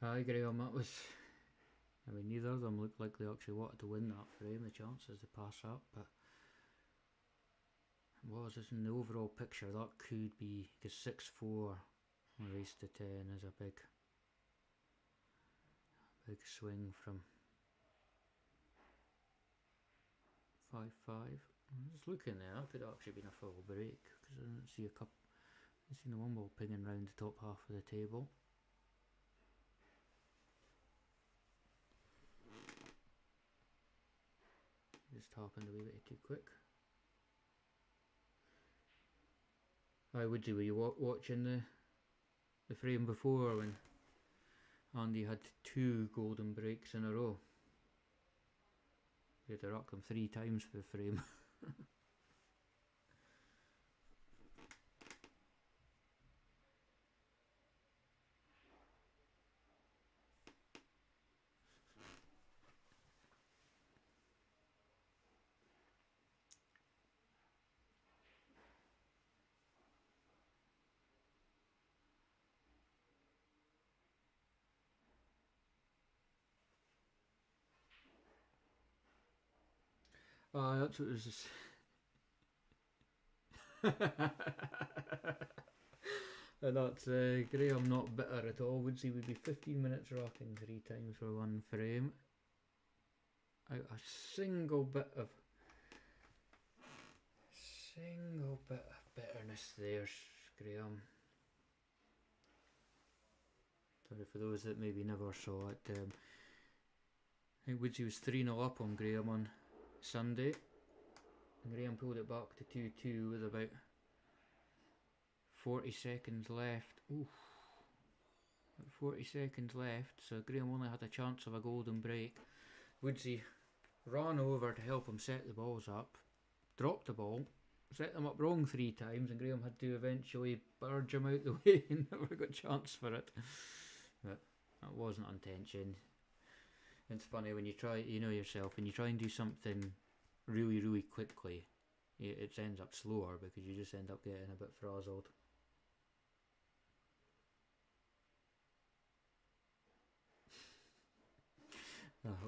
Speaker 1: I agree on that. I mean, neither of them looked like they actually wanted to win that frame. The chances to pass up, but was this in the overall picture? That could be because 6-4 race to 10 is a big swing from 5-5. I'm just looking there. That could have actually been a full break because I didn't see I seen the one ball pinging round the top half of the table. Just happened a wee bit too quick. How would you? Were you watching the frame before when Andy had 2 golden breaks in a row? He had to rock them 3 times for the frame. That's what it was. And that's Graham not bitter at all. Woodsy would be 15 minutes rocking 3 times for 1 frame. Out a single bit of bitterness there, Graham. Sorry for those that maybe never saw it. I think Woodsy was 3-0 up on Graham on Sunday. And Graham pulled it back to 2-2 with about 40 seconds left. Oof. 40 seconds left, so Graham only had a chance of a golden break. Woodsy ran over to help him set the balls up, dropped the ball, set them up wrong 3 times, and Graham had to eventually barge him out the way and never got a chance for it. But that wasn't intention. It's funny when you try, you know yourself, when you try and do something really, really quickly, it ends up slower because you just end up getting a bit frazzled.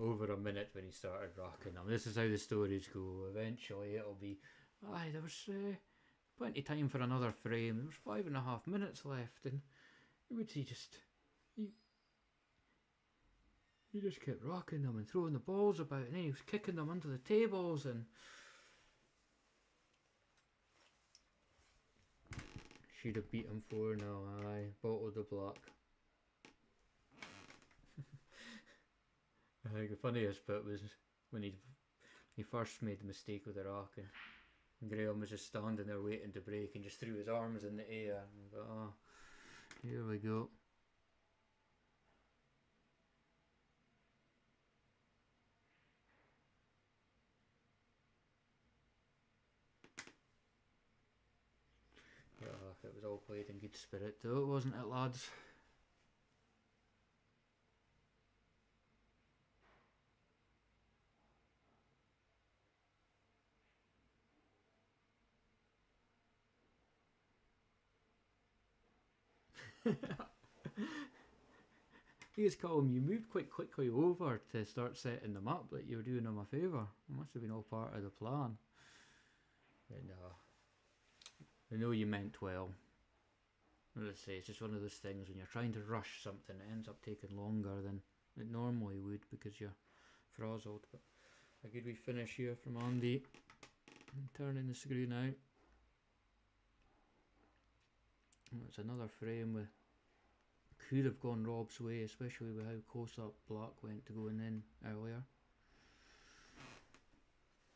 Speaker 1: Over a minute when he started rocking them. This is how the stories go. Eventually it'll be, there was plenty of time for another frame. There was 5.5 minutes left, and Woodsy just he just kept rocking them and throwing the balls about, and then he was kicking them under the tables, and she'd have beat him 4-0. Aye, bottled the block. I think the funniest bit was when he first made the mistake with the rock, and Graham was just standing there waiting to break and just threw his arms in the air. And I thought, here we go. It was all played in good spirit though, wasn't it, lads? He was calm. You moved quite quickly over to start setting them up, like you were doing them a favour. It must have been all part of the plan. But no, I know you meant well. As I say, it's just one of those things when you're trying to rush something, it ends up taking longer than it normally would because you're frazzled. But a good wee finish here from Andy. Turning the screw now. It's another frame with could have gone Rob's way, especially with how close that black went to going in earlier.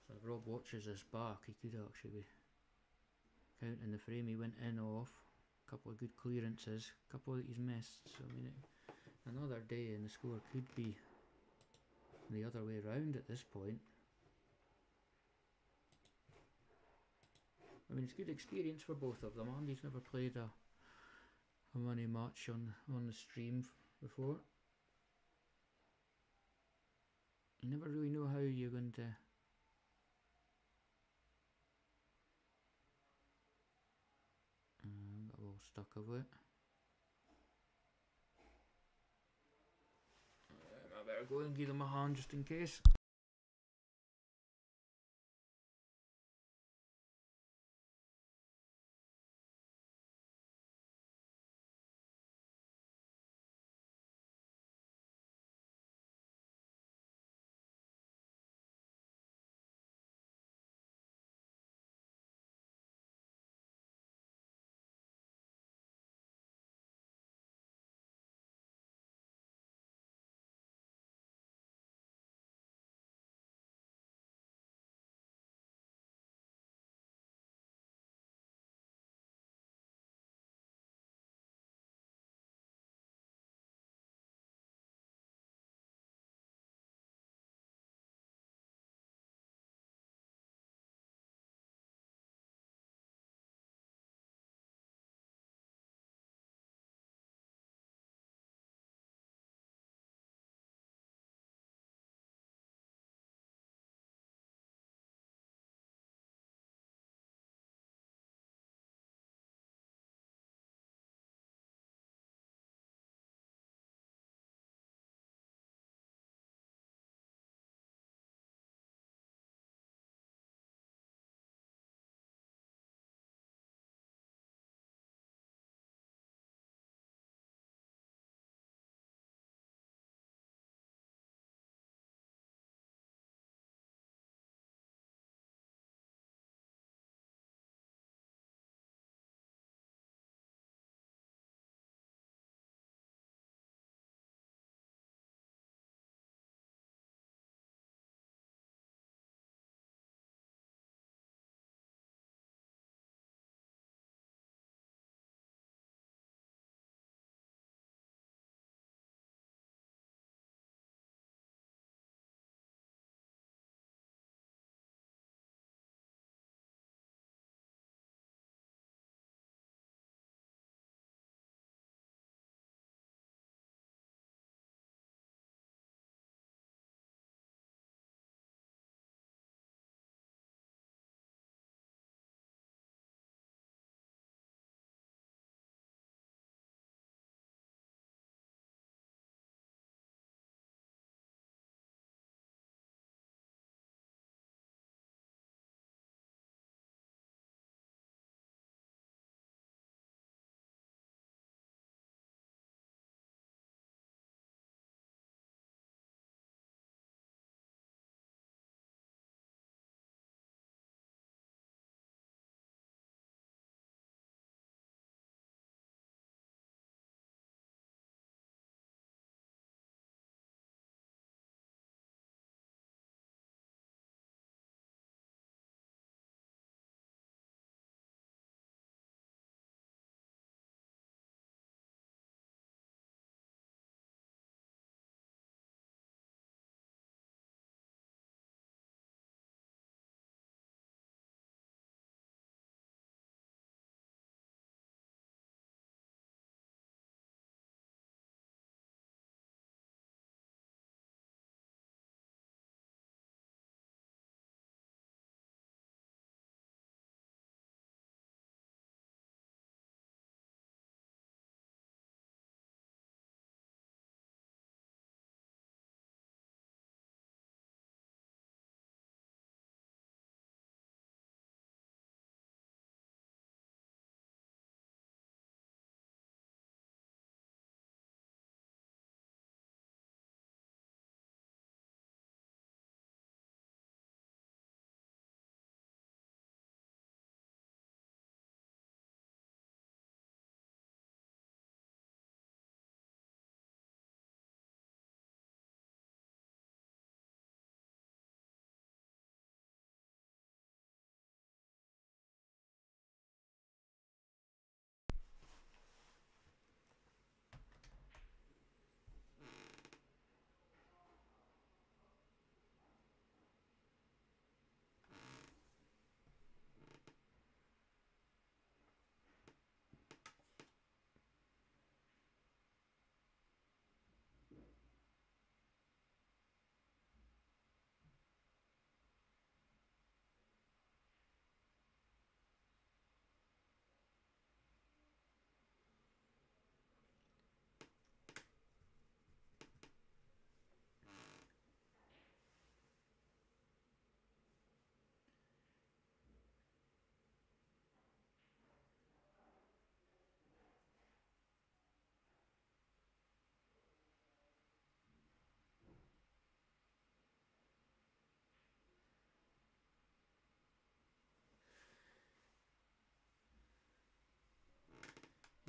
Speaker 1: So if Rob watches this back, he could actually be counting the frame he went in off. A couple of good clearances, a couple that he's missed. So I mean, another day and the score could be the other way round at this point. I mean, it's good experience for both of them. Andy's never played a money match on the stream before. You never really know how you're going to got a little stuck of it. I better go and give them a hand just in case.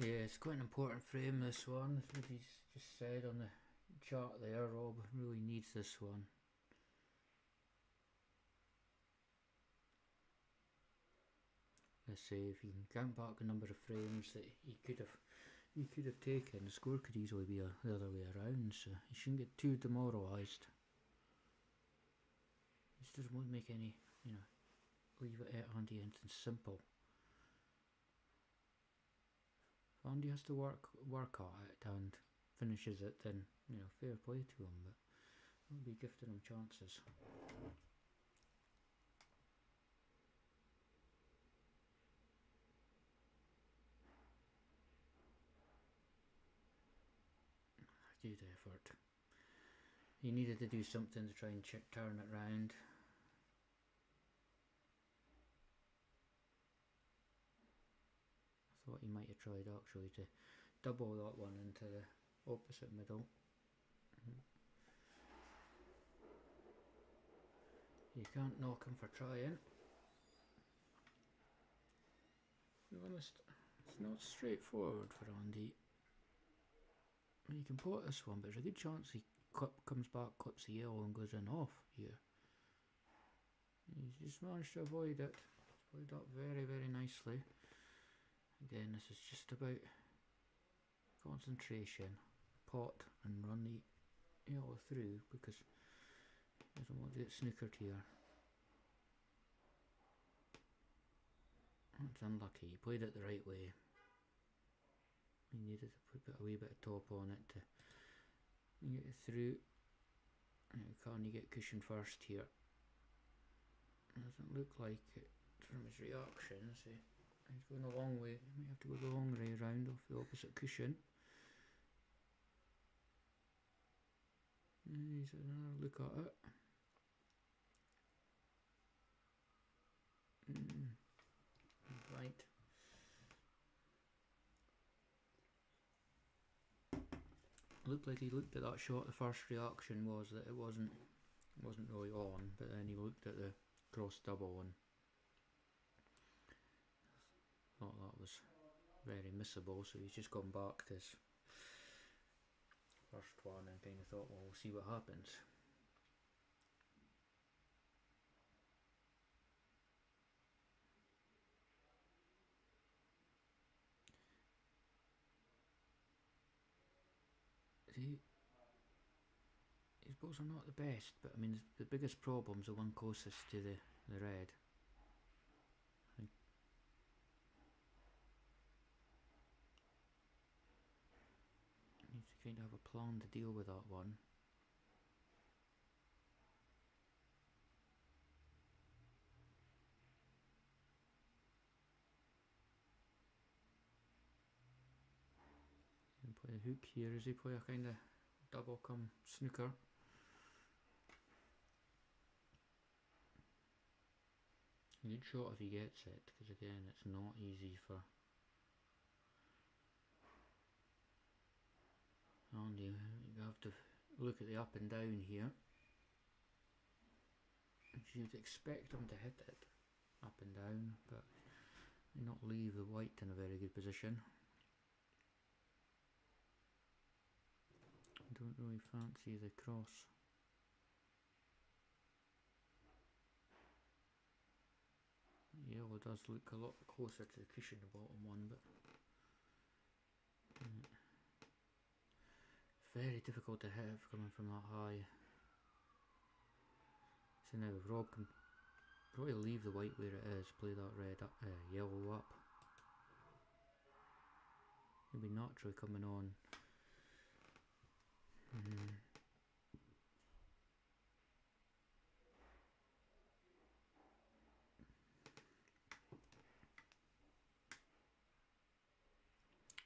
Speaker 1: Yeah, it's quite an important frame, this one. As he's just said on the chart there, Rob really needs this one. Let's say if you can count back the number of frames that he could have taken, the score could easily be the other way around, so he shouldn't get too demoralised. He just doesn't want to make any, you know, leave it at Andy anything simple. If Andy has to work at it and finishes it, then, you know, fair play to him, but I'll be gifting him chances. Good effort. He needed to do something to try and turn it round. I thought he might have tried actually to double that one into the opposite middle. You can't knock him for trying. To be honest, it's not straightforward for Andy. I mean, he can pot this one, but there's a good chance he comes back, clips the yellow and goes in off here. He's just managed to avoid it. He's played up very, very nicely. Again, this is just about concentration. Pot and run the yellow through because he doesn't want to get snookered here. That's unlucky. He played it the right way. He needed to put a wee bit of top on it to get it through. Can you get cushion first here? Doesn't look like it from his reaction. So he's going a long way. He might have to go the long way round off the opposite cushion. He's another look at it. Right. Looked like he looked at that shot. The first reaction was that it wasn't really on, but then he looked at the cross double and thought that was very missable, so he's just gone back to his first one and kind of thought, well, we'll see what happens. His balls are not the best, but I mean the biggest problem's the one closest to the red. Needs to kind of have a plan to deal with that one. He can play a hook here. Does he play a kind of double come snooker? A good shot if he gets it, because again it's not easy for Andy. You have to look at the up and down here. You'd expect him to hit it up and down, but not leave the white in a very good position. I don't really fancy the cross. Yellow does look a lot closer to the cushion, the bottom one, but very difficult to hit coming from that high. So now if Rob can probably leave the white where it is, play that red up, yellow up. He'll be naturally coming on.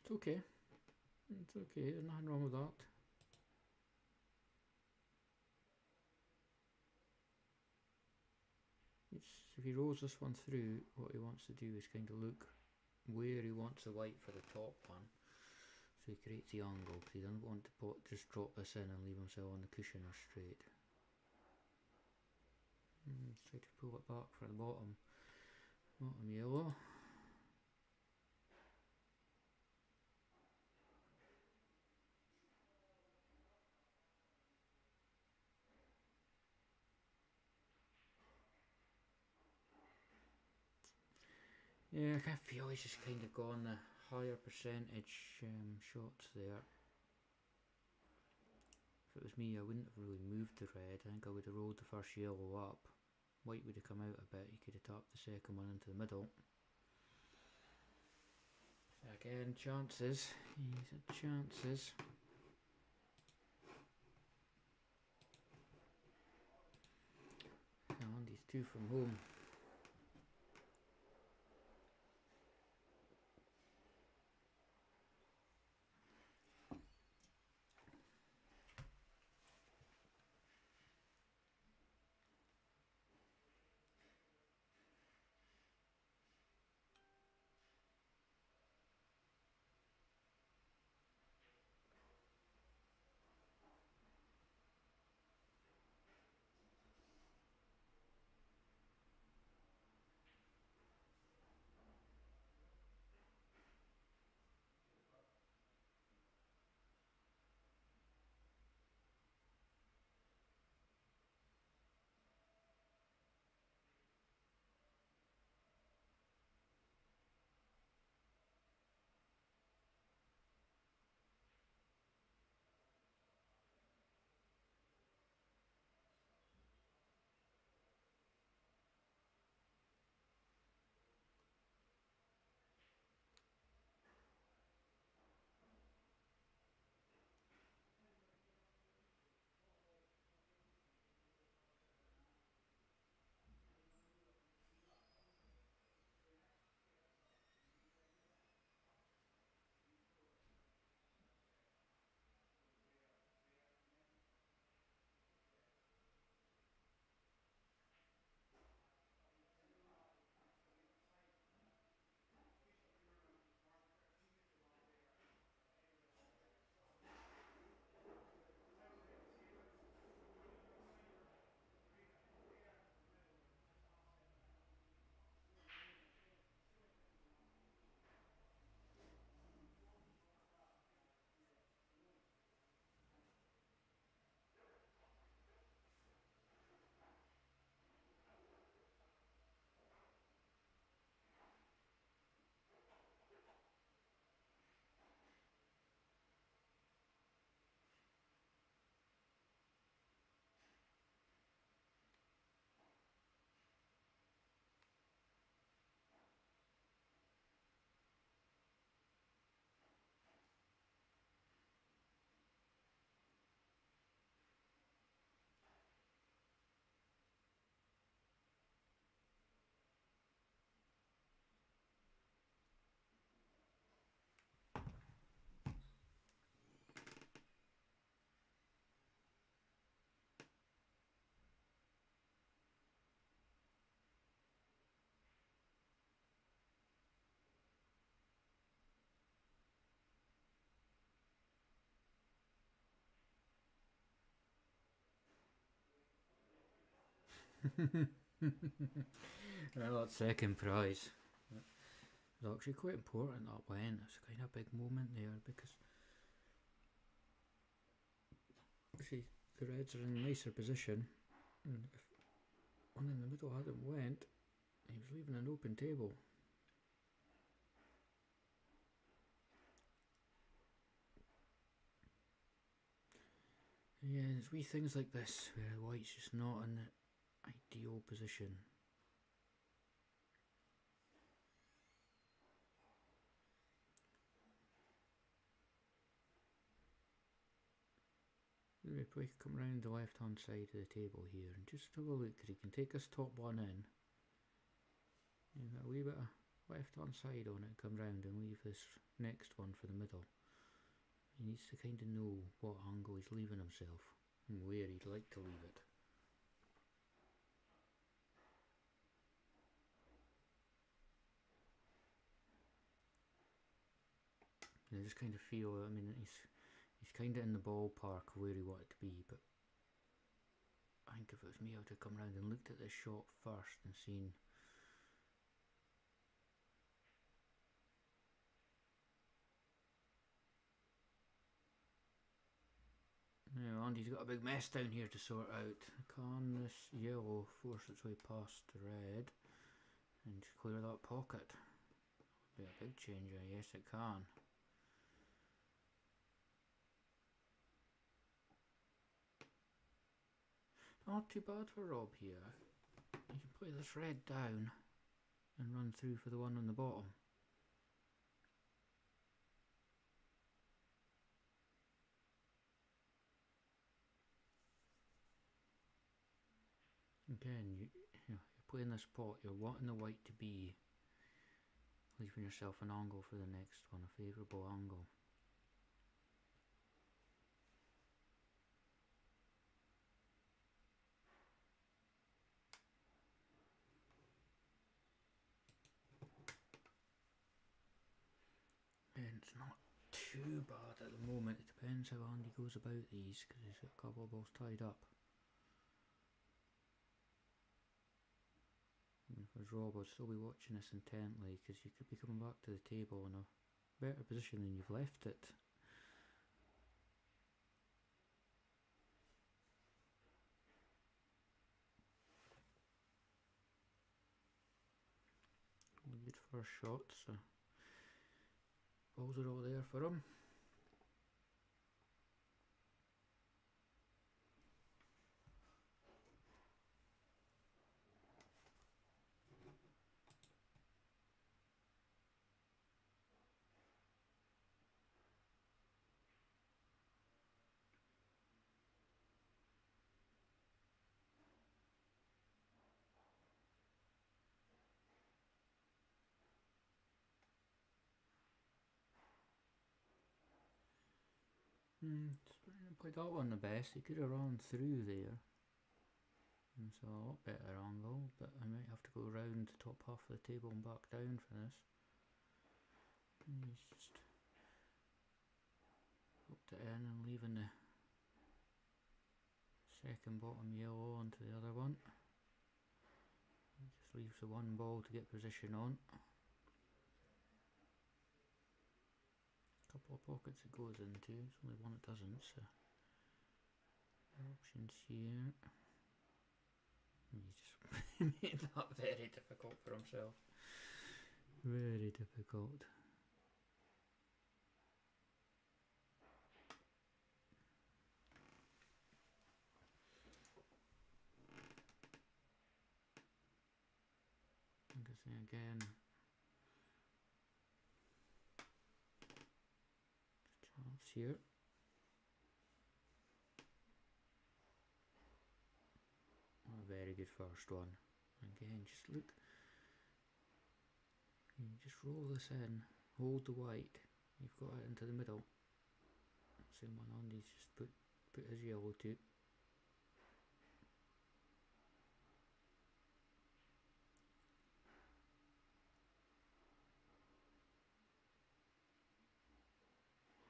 Speaker 1: It's okay. It's okay, there's nothing wrong with that. If he rolls this one through, what he wants to do is kind of look where he wants the white for the top one. So he creates the angle, because he doesn't want to just drop this in and leave himself on the cushion or straight. Let's try to pull it back for the bottom yellow. Yeah, I kind of feel he's just kind of gone the higher percentage shots there. If it was me, I wouldn't have really moved the red. I think I would have rolled the first yellow up. White would have come out a bit. He could have tapped the second one into the middle. So again, chances. He's had chances. And he's 2 from home. Well, that second prize was actually quite important. That went. It's kind of a big moment there because see the reds are in a nicer position, and if one in the middle hadn't went, he was leaving an open table. Yeah, there's wee things like this where the white's just not in the ideal position. Maybe we can come round the left hand side of the table here and just have a look, because he can take this top one in. You've got a wee bit of left hand side on it, come round and leave this next one for the middle. He needs to kind of know what angle he's leaving himself and where he'd like to leave it. And I just kind of feel, I mean, he's kind of in the ballpark of where he wanted to be, but I think if it was me, I would have come round and looked at this shot first and seen. Now Andy's got a big mess down here to sort out. Can this yellow force its way past the red and just clear that pocket? Be a big changer, yes it can. Not too bad for Rob here. You can play this red down and run through for the one on the bottom. Again, you're playing this pot, you're wanting the white to be, leaving yourself an angle for the next one, a favourable angle. And it's not too bad at the moment, it depends how Andy goes about these, because he's got a couple of balls tied up. And if I was Rob, I'd still be watching this intently, because you could be coming back to the table in a better position than you've left it. Good first shot, so balls are all there for him. Didn't play that one the best. He could have run through there. And so a lot better angle, but I might have to go around the top half of the table and back down for this. And he's just hooked it in and leaving the second bottom yellow onto the other one. He just leaves the one ball to get position on. Couple of pockets it goes into, there's only one it doesn't, so options here. He's just made that very difficult for himself. Very difficult. I'm guessing again. Chance here. A very good first one. Again, just look. You just roll this in, hold the white. You've got it into the middle. Same one on. He's just put his yellow to.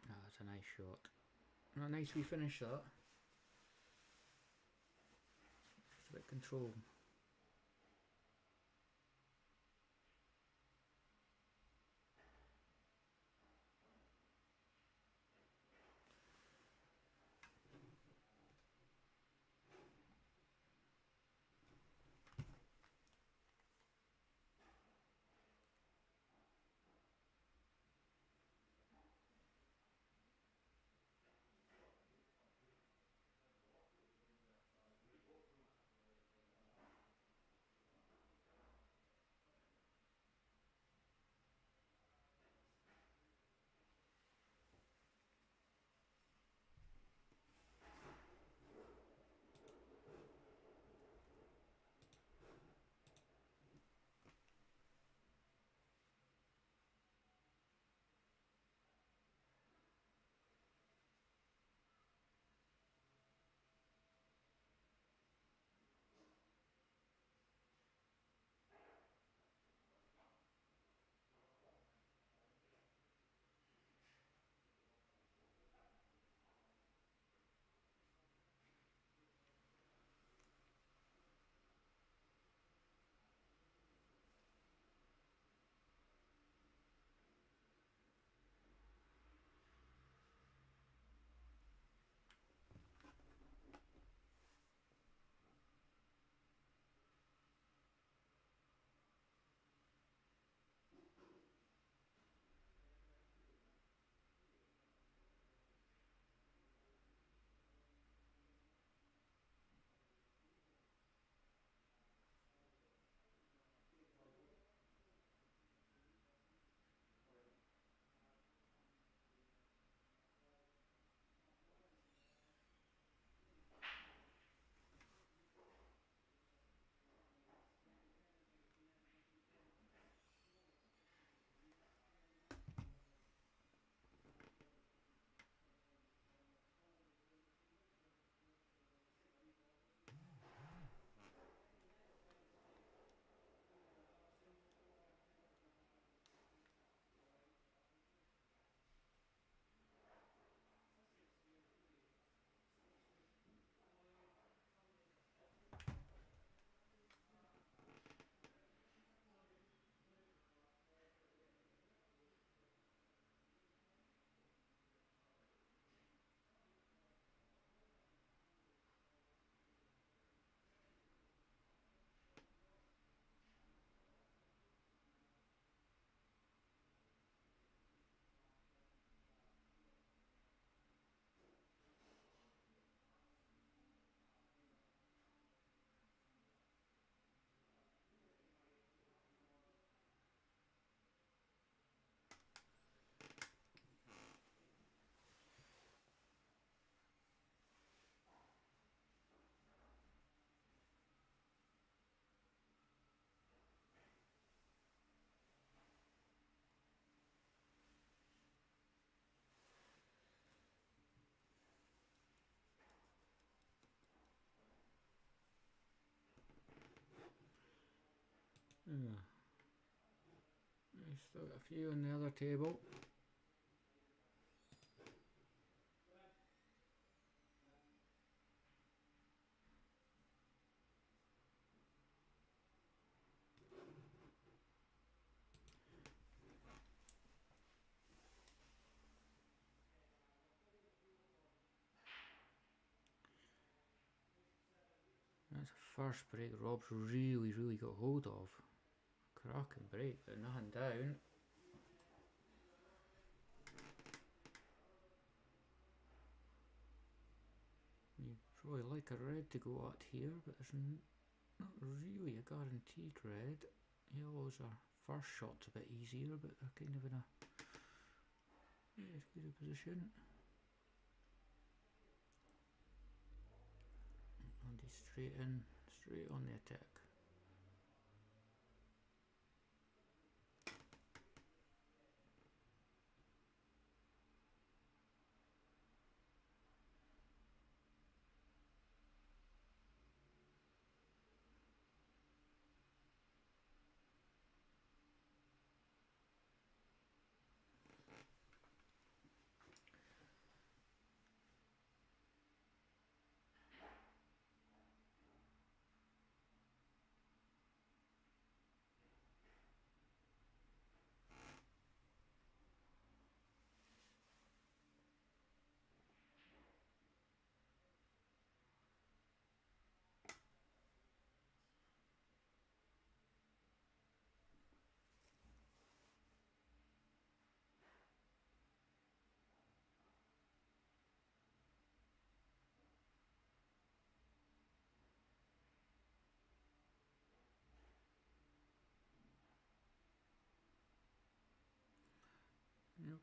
Speaker 1: Ah, that's a nice shot. Not nice we finish that. Just a bit of control. Yeah. I still got a few on the other table. That's the first break Rob's really got hold of. Cracking break, but nothing down. You'd probably like a red to go at here, but there's not really a guaranteed red. Yellows are first shot's a bit easier, but they're kind of in a good a position. And he's straight on the attack.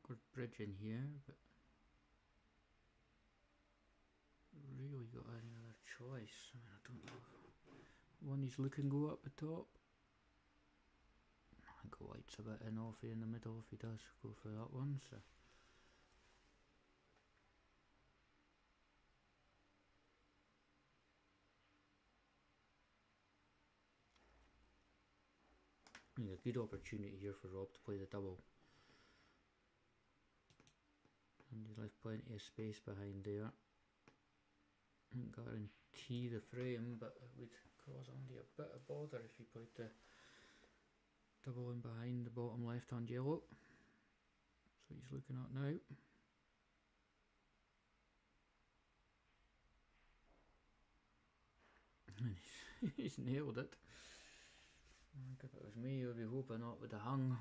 Speaker 1: Awkward bridge in here, but really got any other choice. I mean, I don't know. One he's looking go up the top. I think white's a bit in offy in the middle if he does go for that one. So. Yeah, good opportunity here for Rob to play the double. And he left plenty of space behind there. Wouldn't guarantee the frame, but it would cause Andy a bit of bother if he played the double in behind the bottom left hand yellow. So he's looking at now. And he's nailed it. I think if it was me, I would be hoping not with the hung.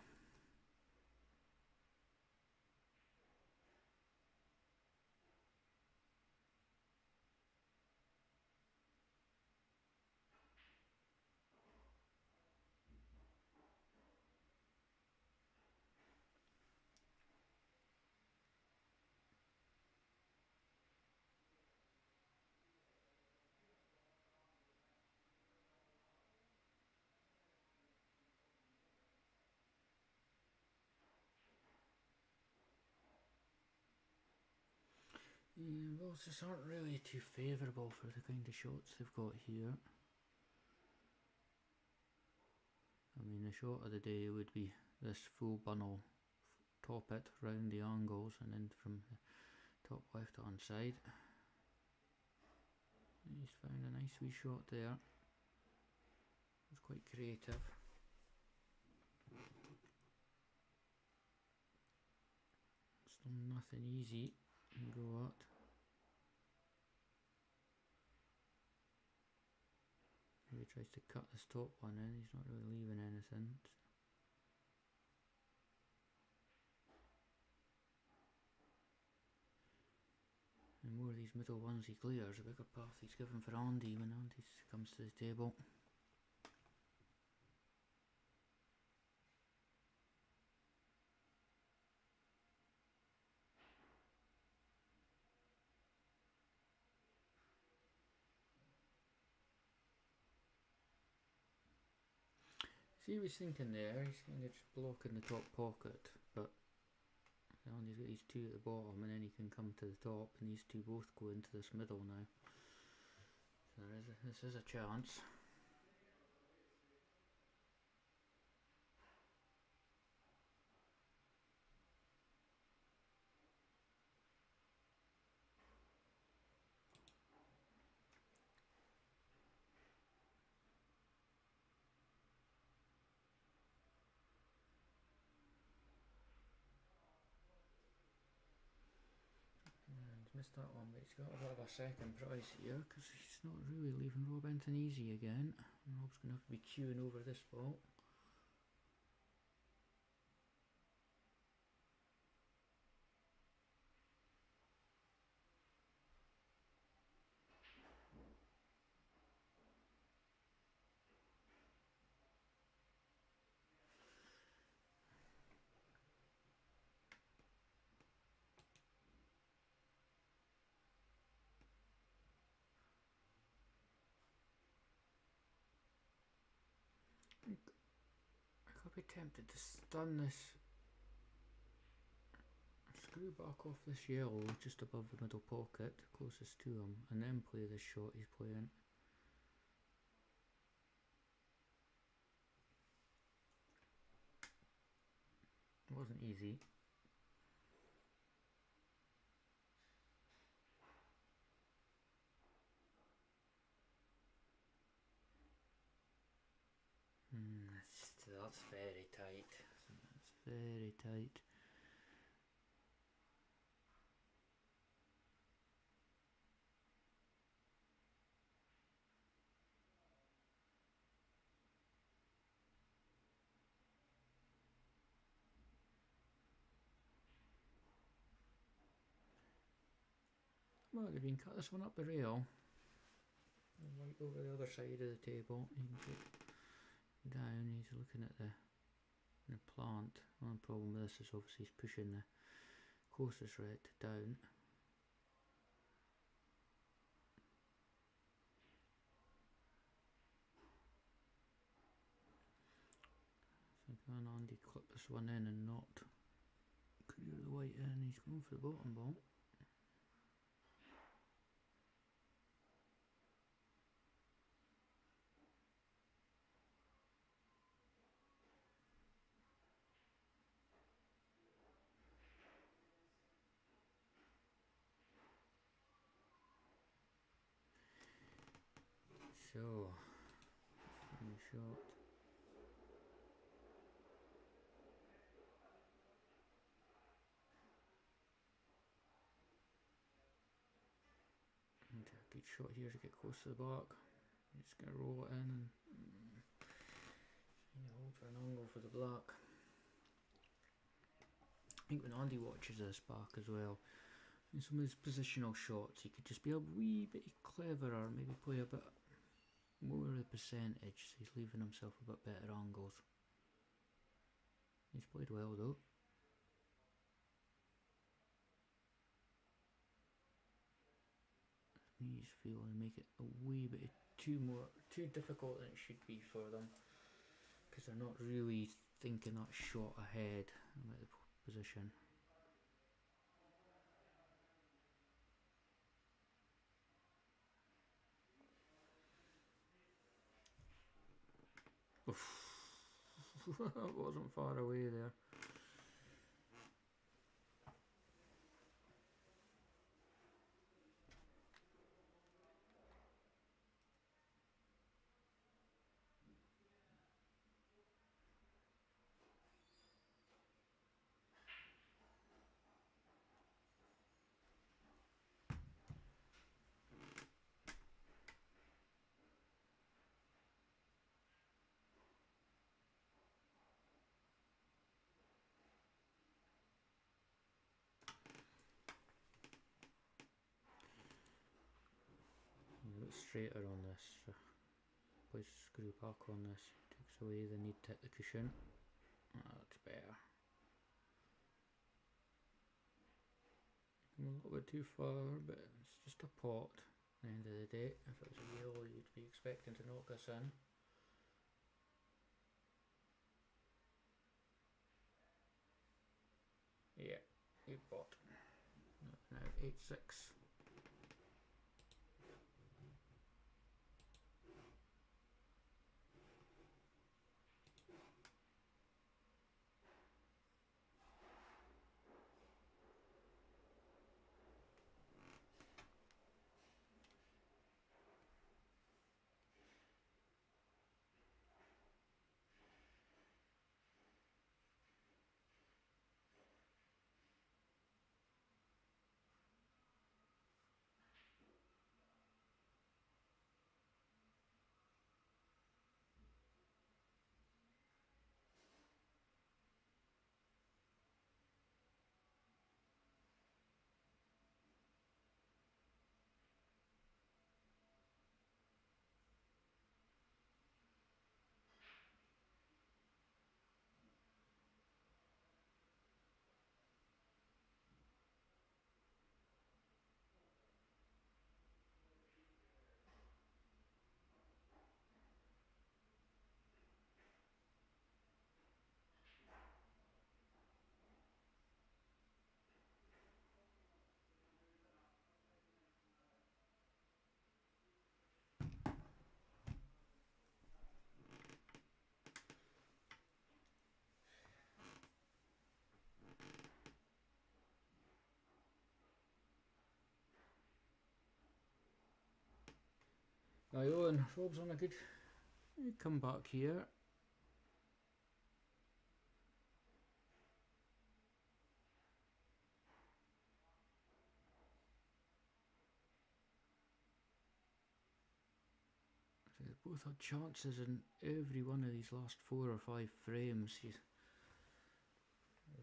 Speaker 1: Yeah, well, just aren't really too favourable for the kind of shots they've got here. I mean, the shot of the day would be this full bunnel, top it round the angles and then from the top left hand side. And he's found a nice wee shot there. It's quite creative. Still nothing easy to go at. He tries to cut this top one in, he's not really leaving anything. The more of these middle ones he clears, the bigger path he's given for Andy when Andy comes to the table. See what he's thinking there, he's kind of just blocking the top pocket, but Andy's got these two at the bottom and then he can come to the top and these two both go into this middle now. So this is a chance. missed that one, but he's got a bit of a second prize here because he's not really leaving Rob Benton easy again. And Rob's going to have to be queuing over this ball. I could be tempted to stun this, screw back off this yellow just above the middle pocket, closest to him, and then play this shot he's playing. It wasn't easy. That's very tight. That's very tight. Well, they've been cut this one up the rail. Right over the other side of the table. You can get down. He's looking at the plant. One problem with this is obviously he's pushing the closest red down. So can Andy clip this one in and not clear the white in? He's going for the bottom ball. So, shot. And a good shot here to get close to the block. Just gonna roll it in and hold for an angle for the block. I think when Andy watches this back as well, in some of his positional shots, he could just be a wee bit cleverer, maybe play a bit more of the percentage, so he's leaving himself a bit better angles. He's played well though. Knees feel and make it a wee bit too difficult than it should be for them, because they're not really thinking that shot ahead about the position. That wasn't far away there. A bit straighter on this, so plays screw back on this, takes away the need to hit the cushion. That's better. I'm a little bit too far, but it's just a pot at the end of the day. If it was a yellow, you'd be expecting to knock this in. Yeah, good pot. Now 8-6. Right on, Rob's on a good comeback here. They both had chances in every one of these last 4 or 5 frames. They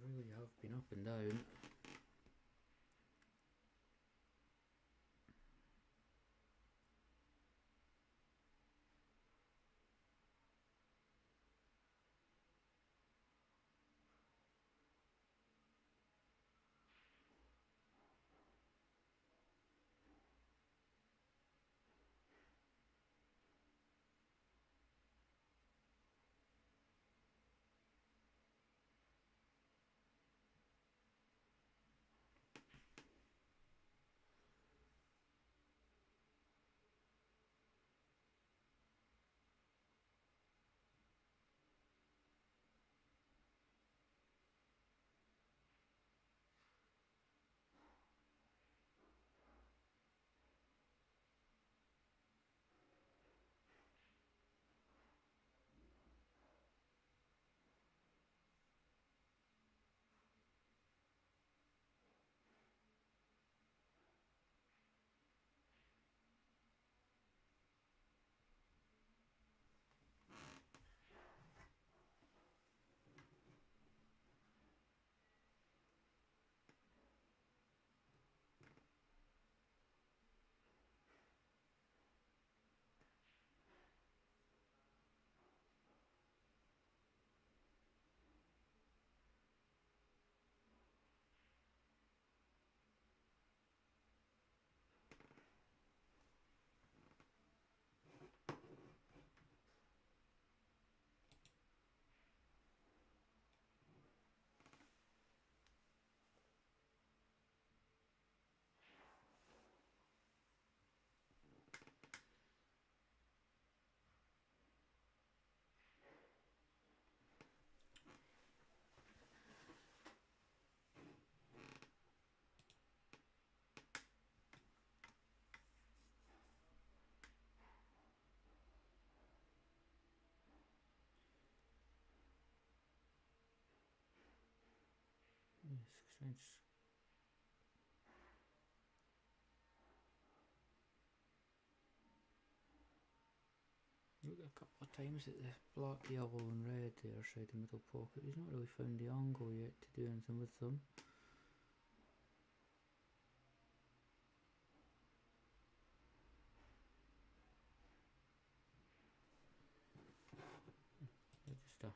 Speaker 1: really have been up and down. Yes, strange. Look a couple of times at the black, yellow and red there side the middle pocket. He's not really found the angle yet to do anything with them. They're just a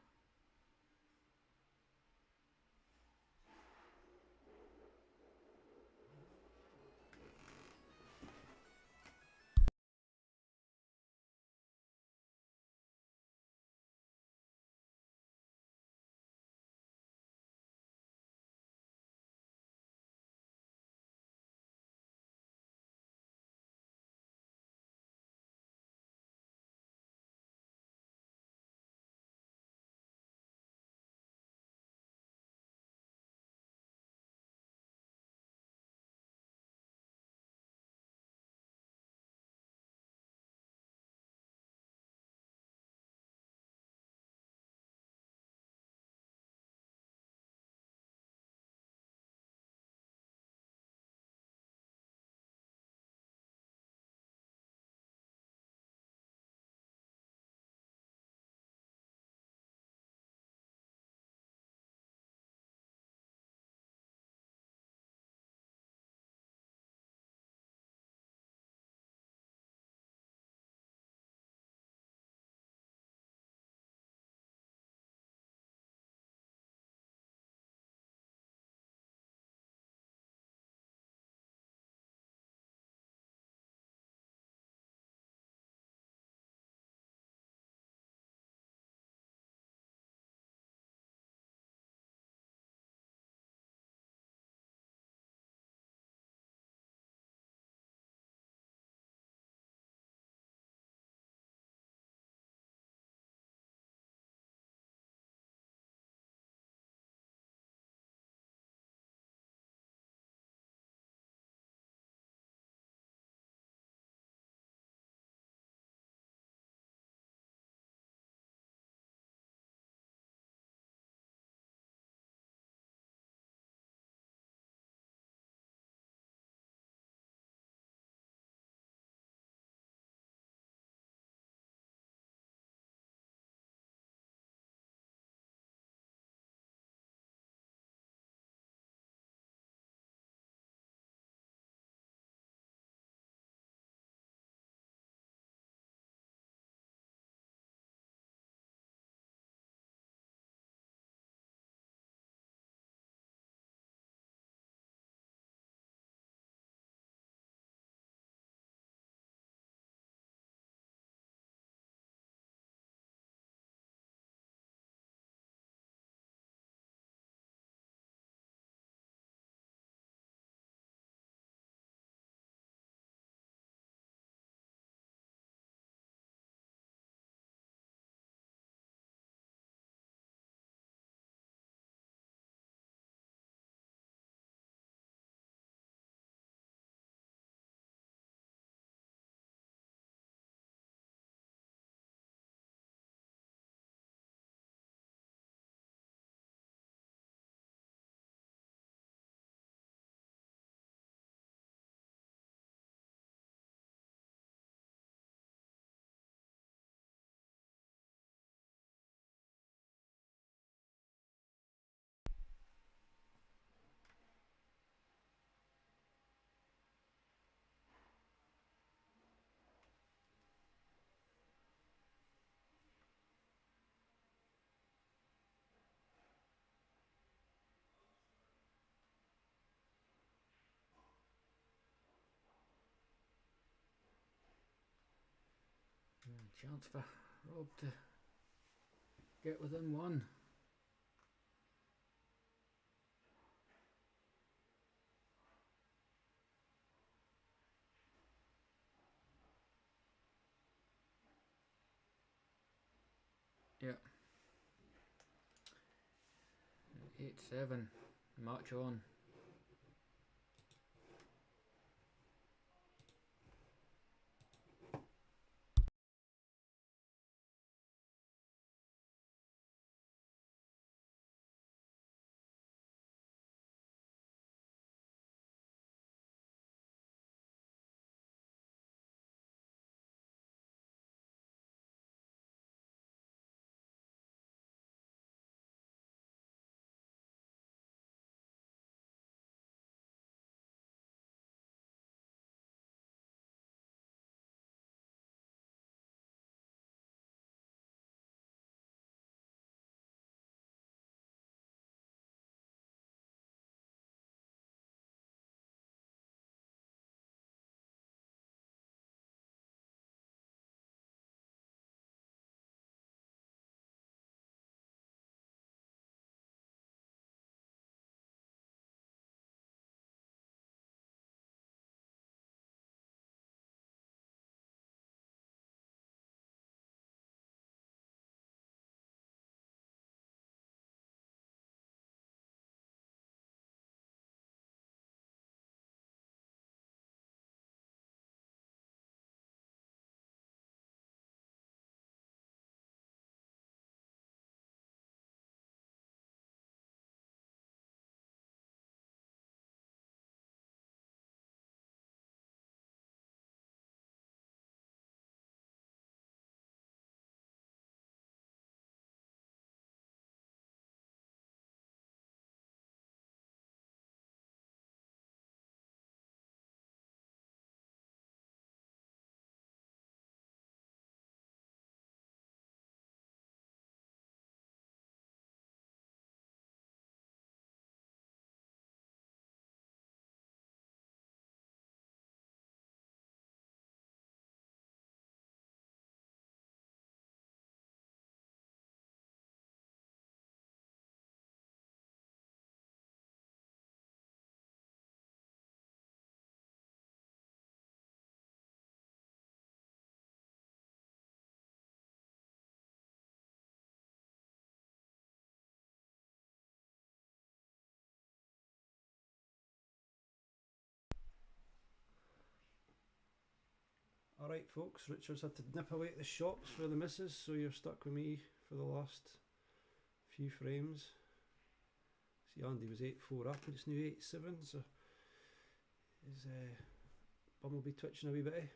Speaker 1: chance for Rob to get within one. Yeah. 8-7. Match on.
Speaker 2: Alright folks, Richard's had to nip away to the shops for the missus, so you're stuck with me for the last few frames. See, Andy was 8-4 up and it's now 8-7, so his bum will be twitching a wee bit.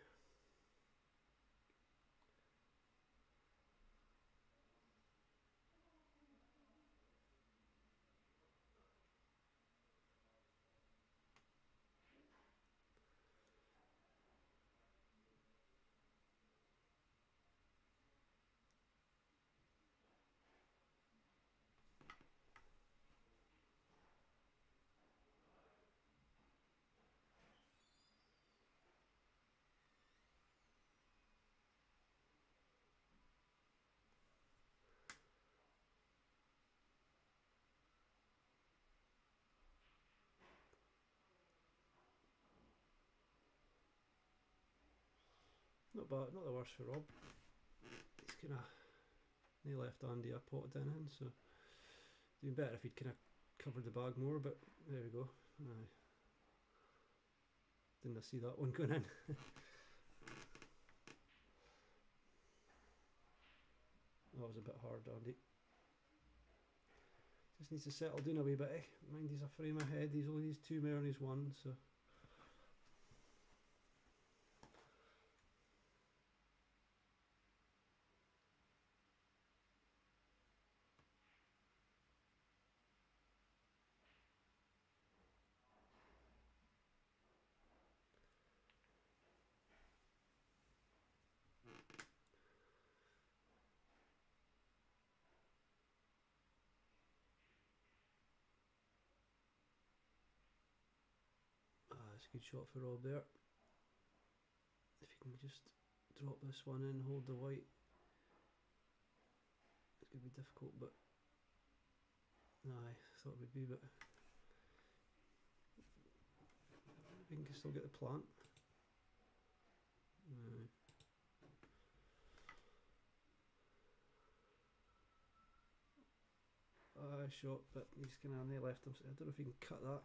Speaker 2: Not bad, not the worst for Rob. He's kind of nearly left Andy a pot in, so doing better if he'd kind of covered the bag more, but there we go. Didn't I see that one going in? That was a bit hard, Andy. Just needs to settle down a wee bit. Mind he's a frame ahead, he's only these 2 more and he's 1, so. That's a good shot for Rob there. If you can just drop this one in, hold the white could be difficult, but I thought it would be, but we can still get the plant. Shot, but he's kind of left him. I don't know if you can cut that.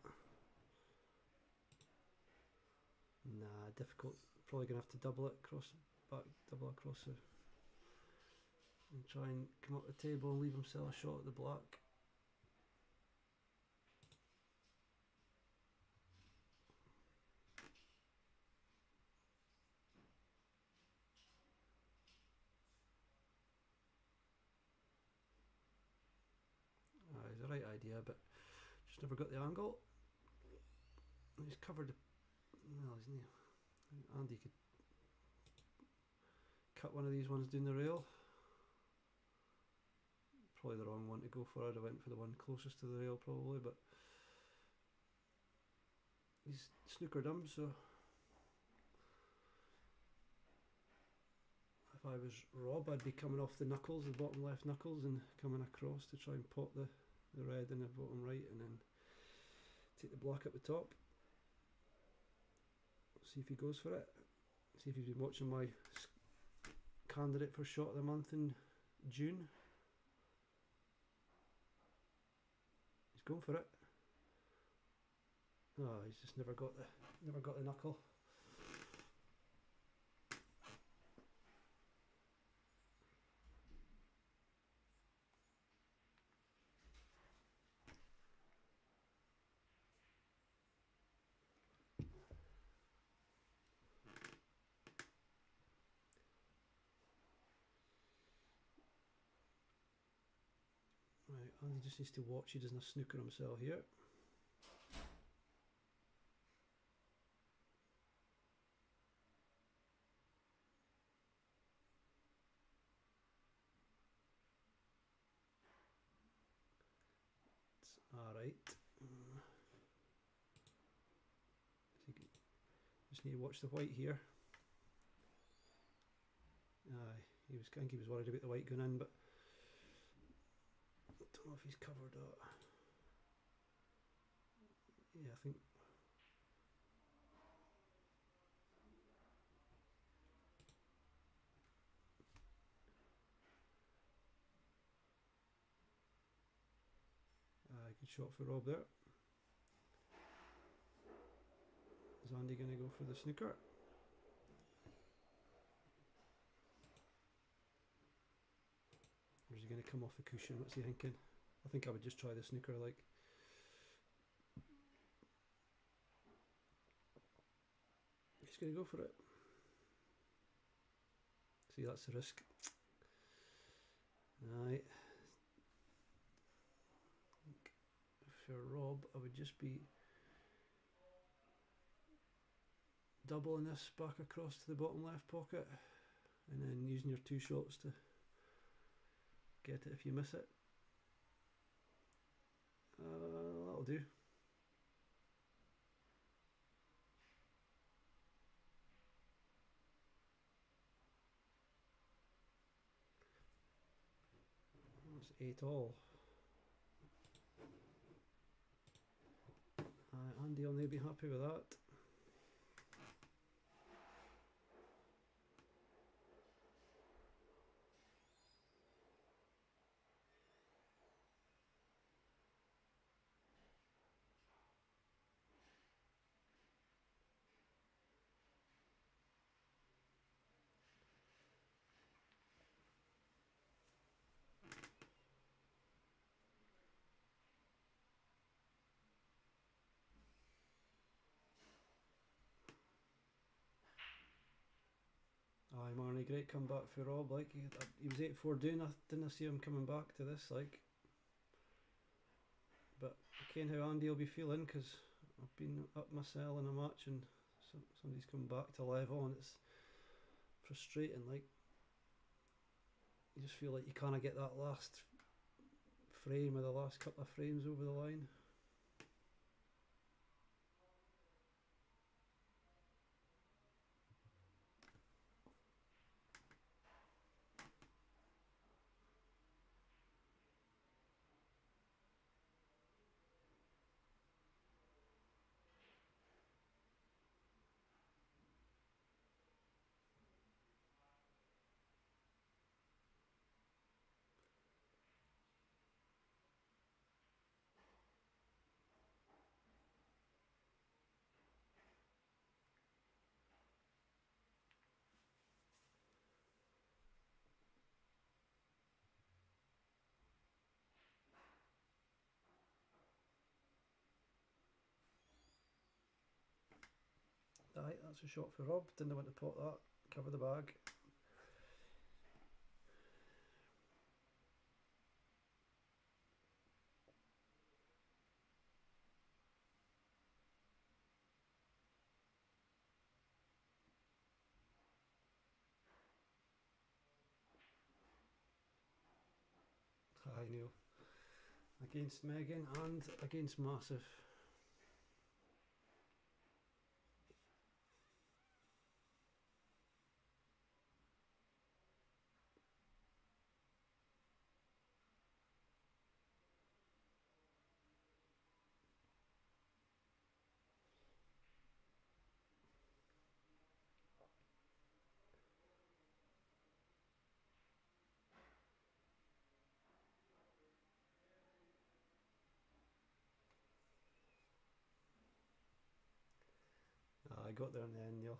Speaker 2: Nah, difficult. Probably gonna have to double it across, double across it, and try and come up the table and leave himself a shot at the black. It's the right idea, but just never got the angle. He's covered the. Well, isn't he? Andy could cut one of these ones down the rail. Probably the wrong one to go for. I'd have went for the one closest to the rail probably, but he's snookered him, so if I was Rob, I'd be coming off the knuckles, the bottom left knuckles, and coming across to try and pot the red in the bottom right, and then take the black at the top. See if he goes for it. See if he's been watching my candidate for shot of the month in June. He's going for it. Oh, he's just never got the knuckle. Right, and he just needs to watch he doesn't snooker himself here. Alright. Just need to watch the white here. I think he was worried about the white going in, but I don't know if he's covered that. Yeah, I think. Good shot for Rob there. Is Andy going to go for the snooker? Or is he going to come off the cushion? What's he thinking? I think I would just try the snooker, like. He's going to go for it. See, that's the risk. Right. For Rob, I would just be doubling this back across to the bottom left pocket, and then using your two shots to get it if you miss it. That'll do. That's 8-all. Andy will be happy with that. Aye, Marnie, great comeback for Rob. Like he was 8-4 doing. I didn't see him coming back to this. Like, but I ken how Andy will be feeling, because I've been up my cell in a match and somebody's come back to level, and it's frustrating. Like, you just feel like you kind of get that last frame or the last couple of frames over the line. Aye, that's a shot for Rob. Didn't want to pot that. Cover the bag. Hi Neil. Against Megan and against Massive. I got there in the end, Neil.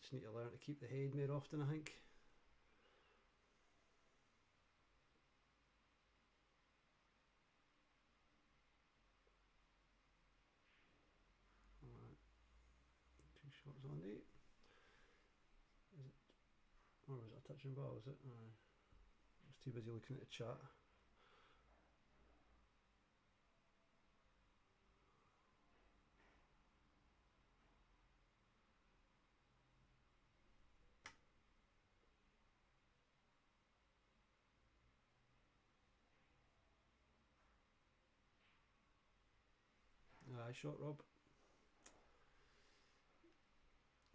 Speaker 2: Just need to learn to keep the head more often, I think. Alright. 2 shots on 8. Is it? Or was it a touch and ball, was it? I was too busy looking at the chat. Aye, shot Rob.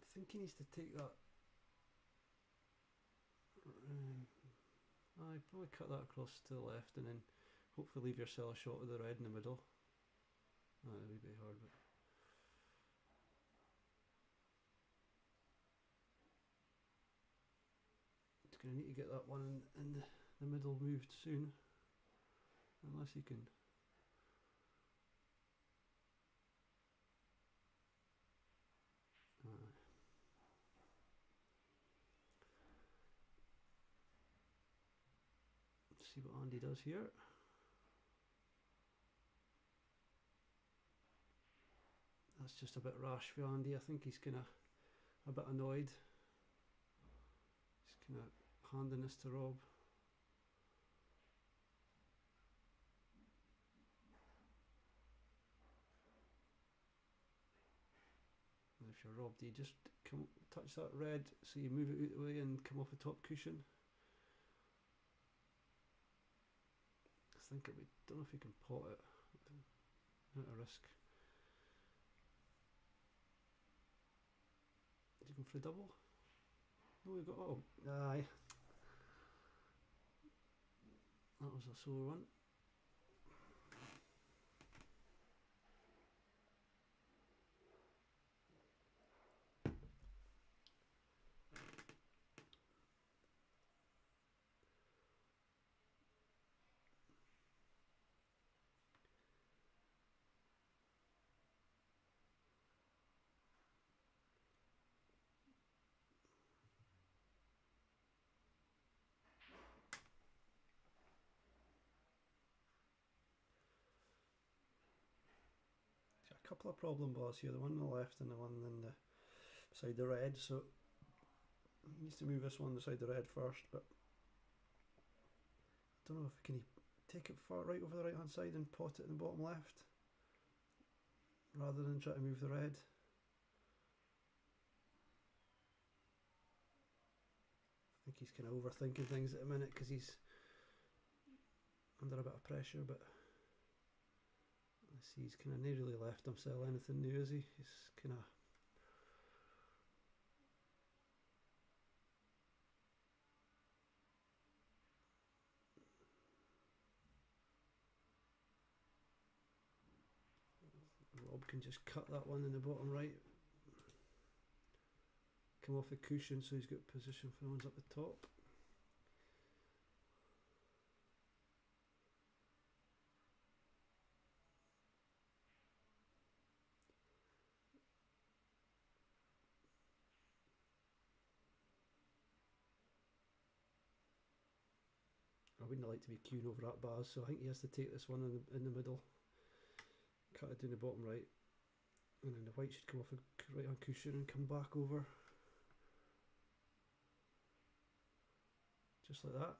Speaker 2: I think he needs to take that. Aye, probably cut that across to the left and then hopefully leave yourself a shot with the red in the middle. Aye, it would be hard, but. It's going to need to get that one in the middle moved soon. Unless he can. Let's see what Andy does here. That's just a bit rash for Andy. I think he's kind of a bit annoyed. He's kind of handing this to Rob. And if you're Rob, do you just come touch that red so you move it out the way and come off the top cushion? I think it would, don't know if you can pot it. Not a risk. Did you go for a double? No, we got, oh, aye. That was a sore one. A couple of problem balls here, the one on the left and the one on the side the red, so he needs to move this one beside the red first, but I don't know if can he take it far right over the right hand side and pot it in the bottom left rather than try to move the red. I think he's kind of overthinking things at the minute because he's under a bit of pressure, but let's see, he's kind of not really left himself anything new, is he? He's kind of Rob can just cut that one in the bottom right, come off the cushion so he's got position for the ones up the top. I wouldn't like to be queuing over that bars, so I think he has to take this one in the middle. cut it down the bottom right, and then the white should come off the right hand cushion and come back over. Just like that.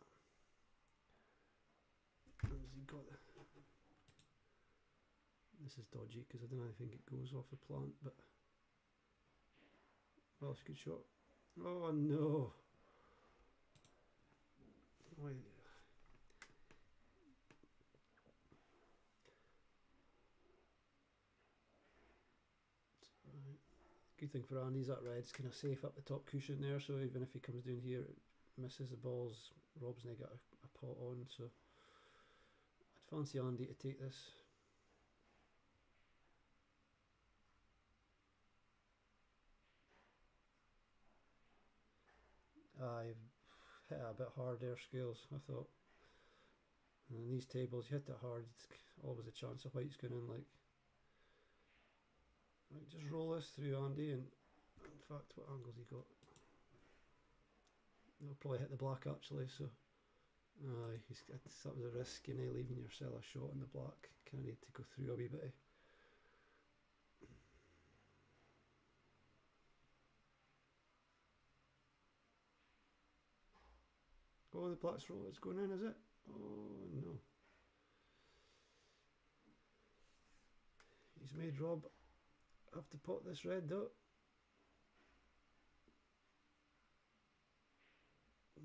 Speaker 2: This is dodgy because I don't think it goes off the plant, but well, it's a good shot. Oh no! Why? Good thing for Andy's that red's kind of safe up the top cushion there, so even if he comes down here, it misses the balls. Rob's now got a pot on, so I'd fancy Andy to take this. I've hit it a bit hard there, Scales, I thought. And in these tables, you hit it hard, it's always a chance of white's going in, like. Right, just roll this through Andy, and in fact, what angle's he got? He'll probably hit the black actually, so. That was a risk, you know, leaving yourself a shot in the black. Kind of need to go through a wee bit. Oh, the black's roll is going in, is it? Oh no. He's made Rob have to pot this red though.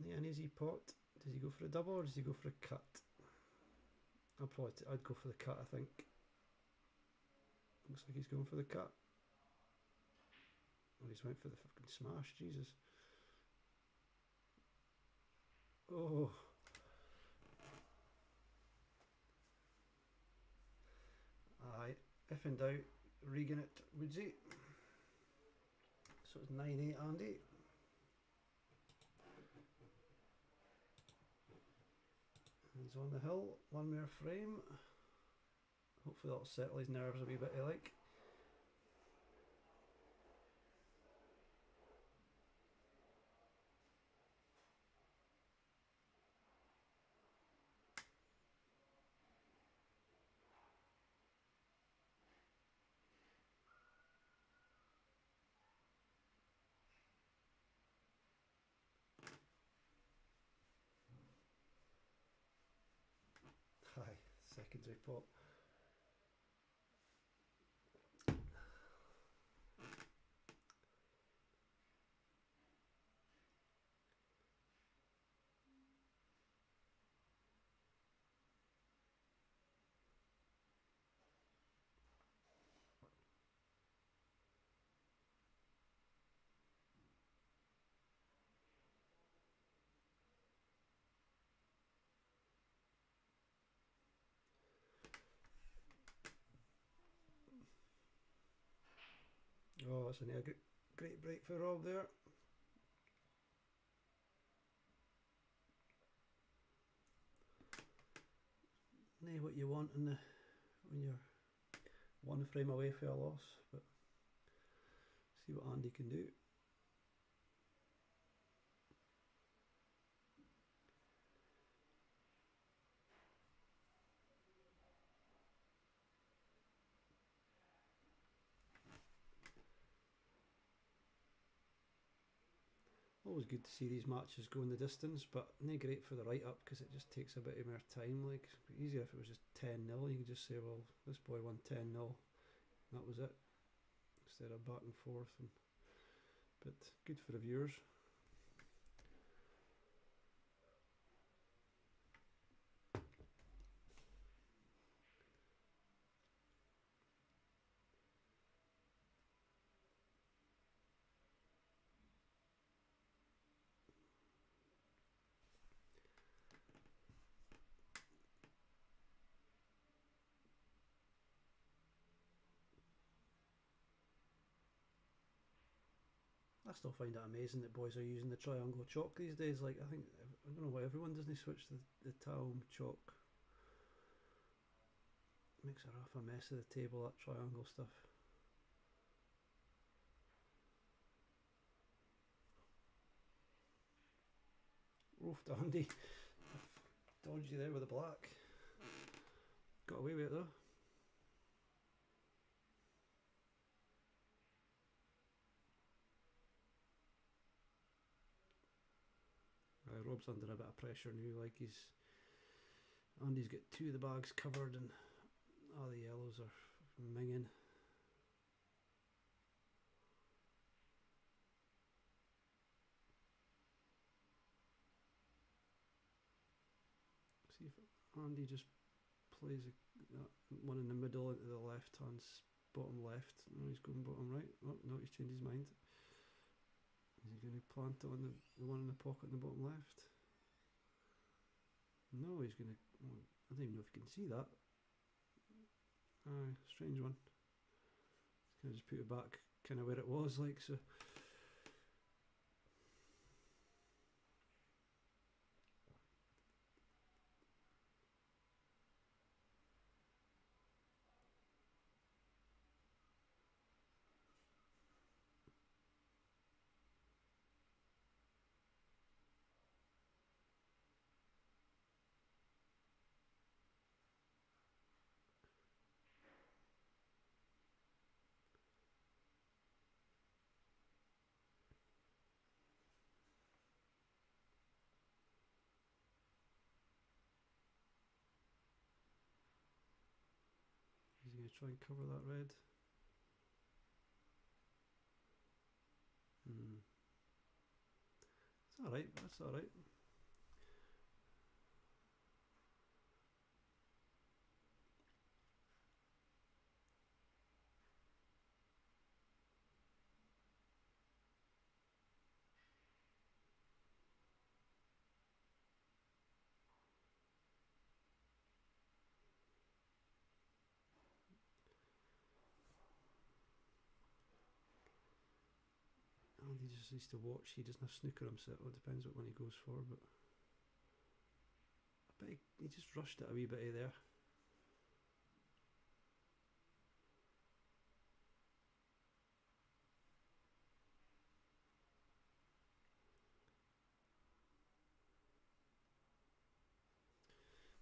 Speaker 2: Yeah, an easy pot. Does he go for a double or does he go for a cut? I'd go for the cut, I think. Looks like he's going for the cut. Oh, he's went for the fucking smash, Jesus. Oh. Aye, if in doubt, Regan it, Woodsy. So it's 9-8 Andy. He's on the hill, one more frame. Hopefully that'll settle his nerves a wee bit, like. Aye, secondary pot. Oh, that's a great break for Rob there. Not what you want when you're one frame away for a loss, but see what Andy can do. Always good to see these matches going the distance, but not great for the write up because it just takes a bit more time. Like, it'd be easier if it was just 10-0. You could just say, well, this boy won 10-0. That was it, instead of back and forth. But good for the viewers. I still find it amazing that boys are using the triangle chalk these days. Like, I don't know why everyone doesn't switch the Talm chalk. Makes a half a mess of the table, that triangle stuff. Roofed Andy. Dodgy there with the black. Got away with it though. Rob's under a bit of pressure now. Like Andy's got 2 of the bags covered, and all the yellows are minging. See if Andy just plays one in the middle into the left hand bottom left. No, he's going bottom right. Oh no, he's changed his mind. Is he going to plant it on the one in the pocket in the bottom left? No, he's going to... Oh, I don't even know if you can see that. Strange one. He's going to just put it back kind of where it was, like so. He's going to try and cover that red. It's alright, that's alright. He just needs to watch. He doesn't have snooker himself. It depends what one he goes for, but I bet he just rushed it a wee bit there.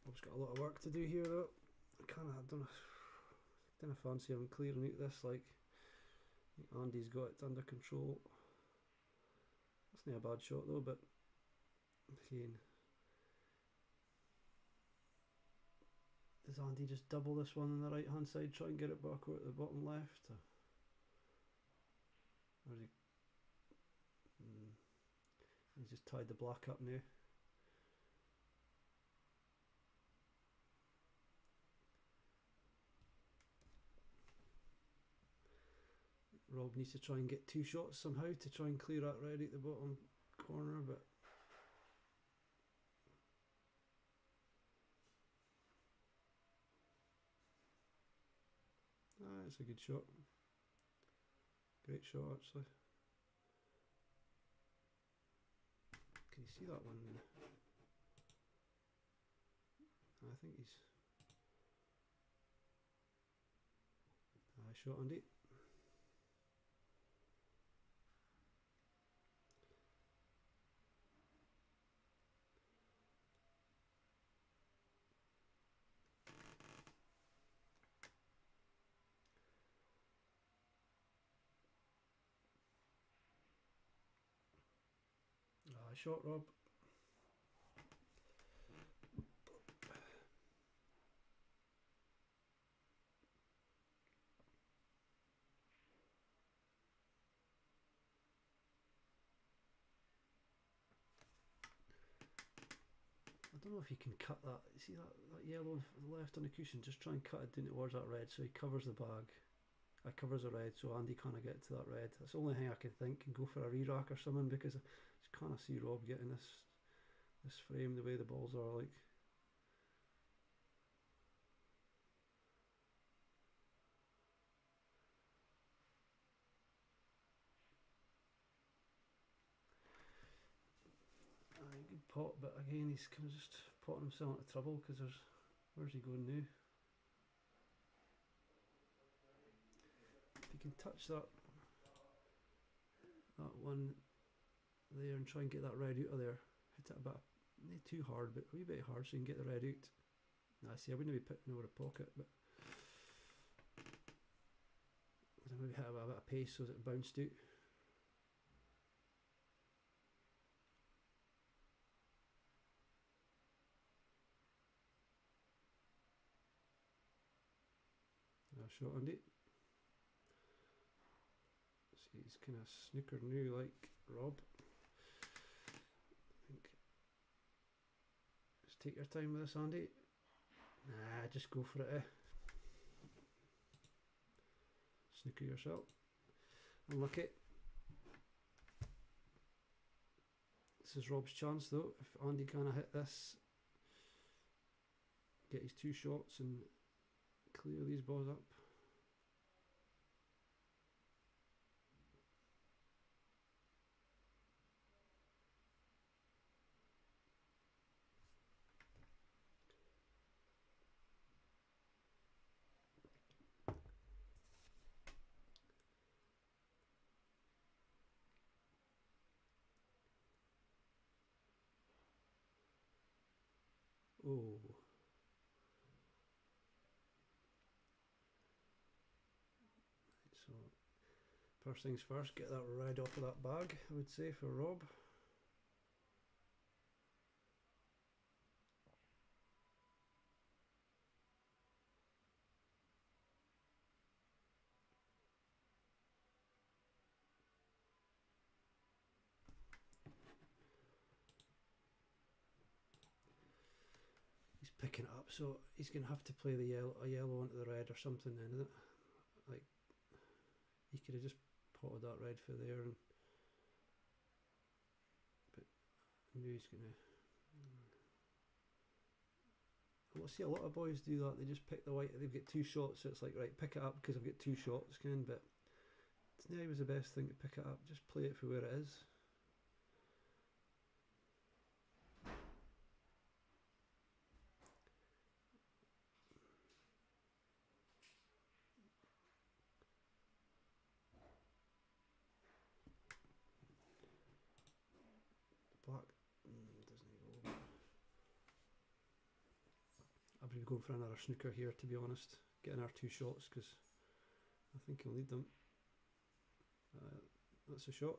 Speaker 2: Bob's got a lot of work to do here though. I don't fancy him clearing out this. Like, Andy's got it under control. That's not a bad shot though, but again, does Andy just double this one on the right hand side, try and get it back out at the bottom left? Or is he... He's just tied the black up now. Rob needs to try and get 2 shots somehow to try and clear that red at the bottom corner, but it's a good shot. Great shot actually. Can you see that one? I think he's... shot Andy. Shot Rob. I don't know if you can cut that. You see that yellow left on the cushion? Just try and cut it down towards that red so he covers the bag. Covers the red so Andy can't get to that red. That's the only thing I can think. And go for a re-rack or something, because I just can't see Rob getting this frame the way the balls are like. Good pot, but again he's kind of just potting himself into trouble because where's he going now? If you can touch that one there and try and get that red out of there, hit it a bit, not too hard, but a wee bit hard so you can get the red out. Nah, see, I wouldn't be putting over a pocket, but I maybe hit a bit of pace so that it bounced out. shot Andy. See, he's kind of snooker new like Rob. I think. Just take your time with this, Andy. Nah, just go for it. Snooker yourself. Unlucky. This is Rob's chance though. If Andy can't hit this, get his 2 shots and clear these balls up. Oh. So, first things first, get that red off of that bag, I would say, for Rob. He's picking it up, so he's going to have to play the yellow onto the red or something then, isn't it? Like, he could have just potted that red for there, and but I knew he's going to... Well, see, a lot of boys do that. They just pick the white. They've got 2 shots, so it's like, right, pick it up because I've got 2 shots, but today was the best thing to pick it up. Just play it for where it is. Black doesn't go. I'll be going for another snooker here, to be honest. Getting our 2 shots because I think he'll need them. That's a shot.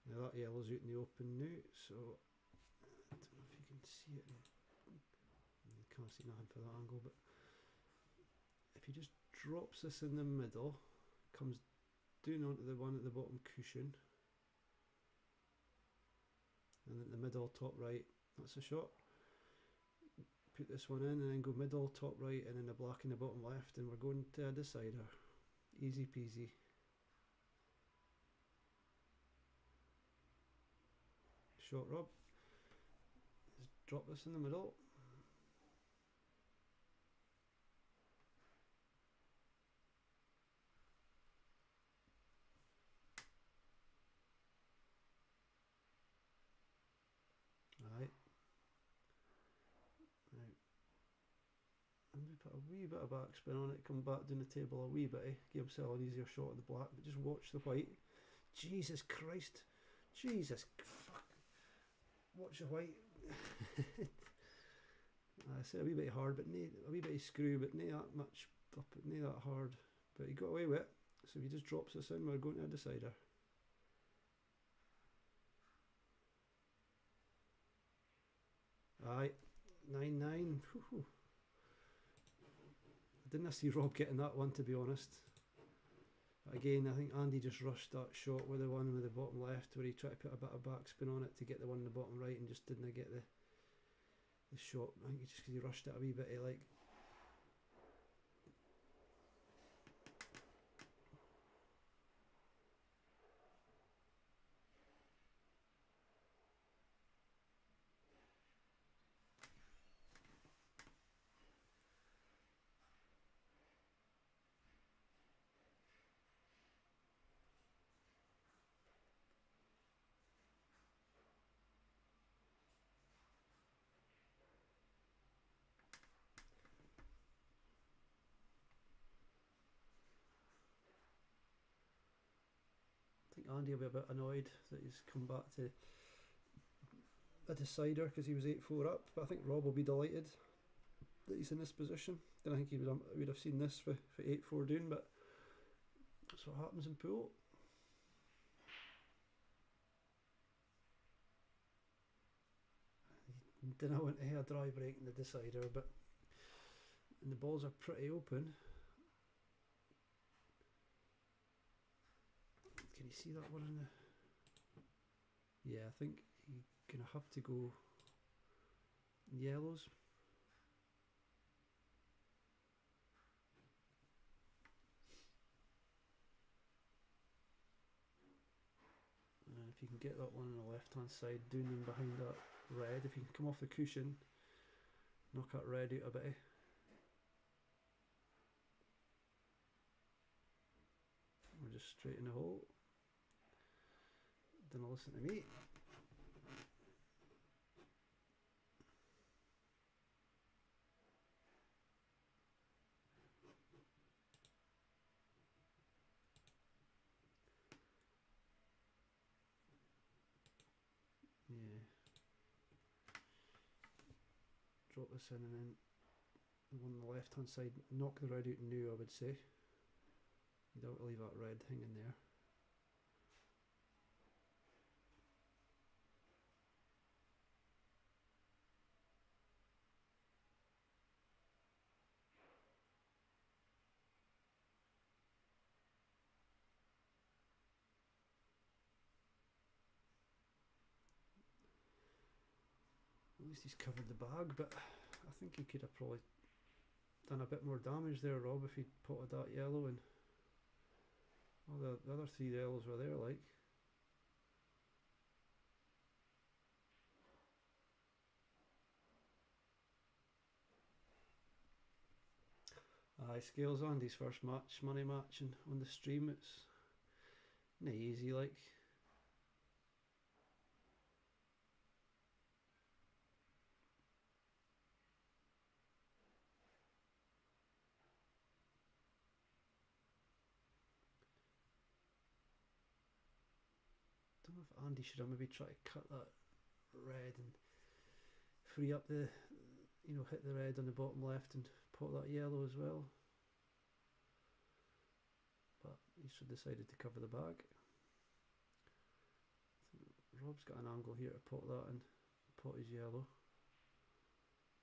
Speaker 2: Now that yellow's out in the open now, so I don't know if you can see it. You can't see nothing for that angle, but if he just drops this in the middle, comes down onto the one at the bottom cushion, and then the middle top right, that's a shot. Put this one in and then go middle top right and then the black in the bottom left, and we're going to a decider. Easy peasy. Shot Rob. Just drop this in the middle. Right. Now, I'm going to put a wee bit of backspin on it, come back down the table a wee bit, give himself an easier shot at the black, but just watch the white. Jesus Christ. Jesus fuck. Watch the white. I said a wee bit hard, but nae, a wee bit of screw, but nae that much up, nae that hard. But he got away with it. So if he just drops this in, we're going to a decider. Aye, 9-9. I didn't see Rob getting that one, to be honest. But again, I think Andy just rushed that shot with the one with the bottom left, where he tried to put a bit of backspin on it to get the one in the bottom right, and just didn't get the shot. I think just because he rushed it a wee bit, he like. think Andy will be a bit annoyed that he's come back to a decider because he was 8-4 up, but I think Rob will be delighted that he's in this position. Then I think he would have seen this for 8-4 down, but that's what happens in pool. Didn't want to have a dry break in the decider, but and the balls are pretty open. Can you see that one in the... Yeah, I think you're going to have to go yellows. And if you can get that one on the left hand side, down and behind that red, if you can come off the cushion, knock that red out a bit. We're just straight in the hole. Don't listen to me. Yeah. Drop this in and then the one on the left hand side, knock the red out new, I would say. You don't leave that red hanging there. At least he's covered the bag, but I think he could have probably done a bit more damage there, Rob, if he'd potted that yellow and all the other 3 yellows were there, like. Aye, Scales Andy's first match, money match, and on the stream it's not easy, like. Don't know if Andy should have maybe tried to cut that red and free up the, you know, hit the red on the bottom left and pot that yellow as well. But he should have decided to cover the bag. Rob's got an angle here to pot that and pot his yellow.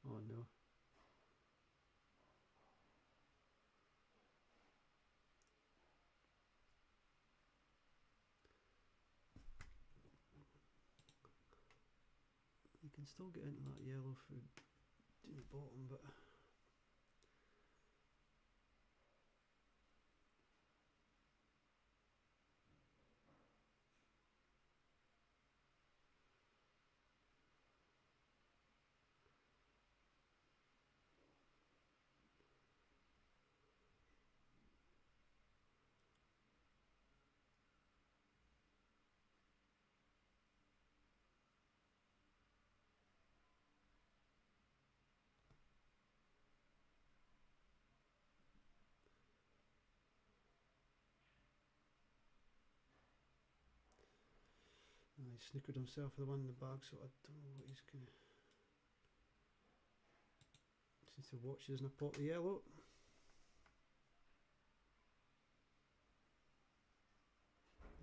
Speaker 2: Oh no. You can still get into that yellow through to the bottom, but he snookered himself with the one in the bag, so I don't know what he's gonna. Seems to watch using a pot of yellow.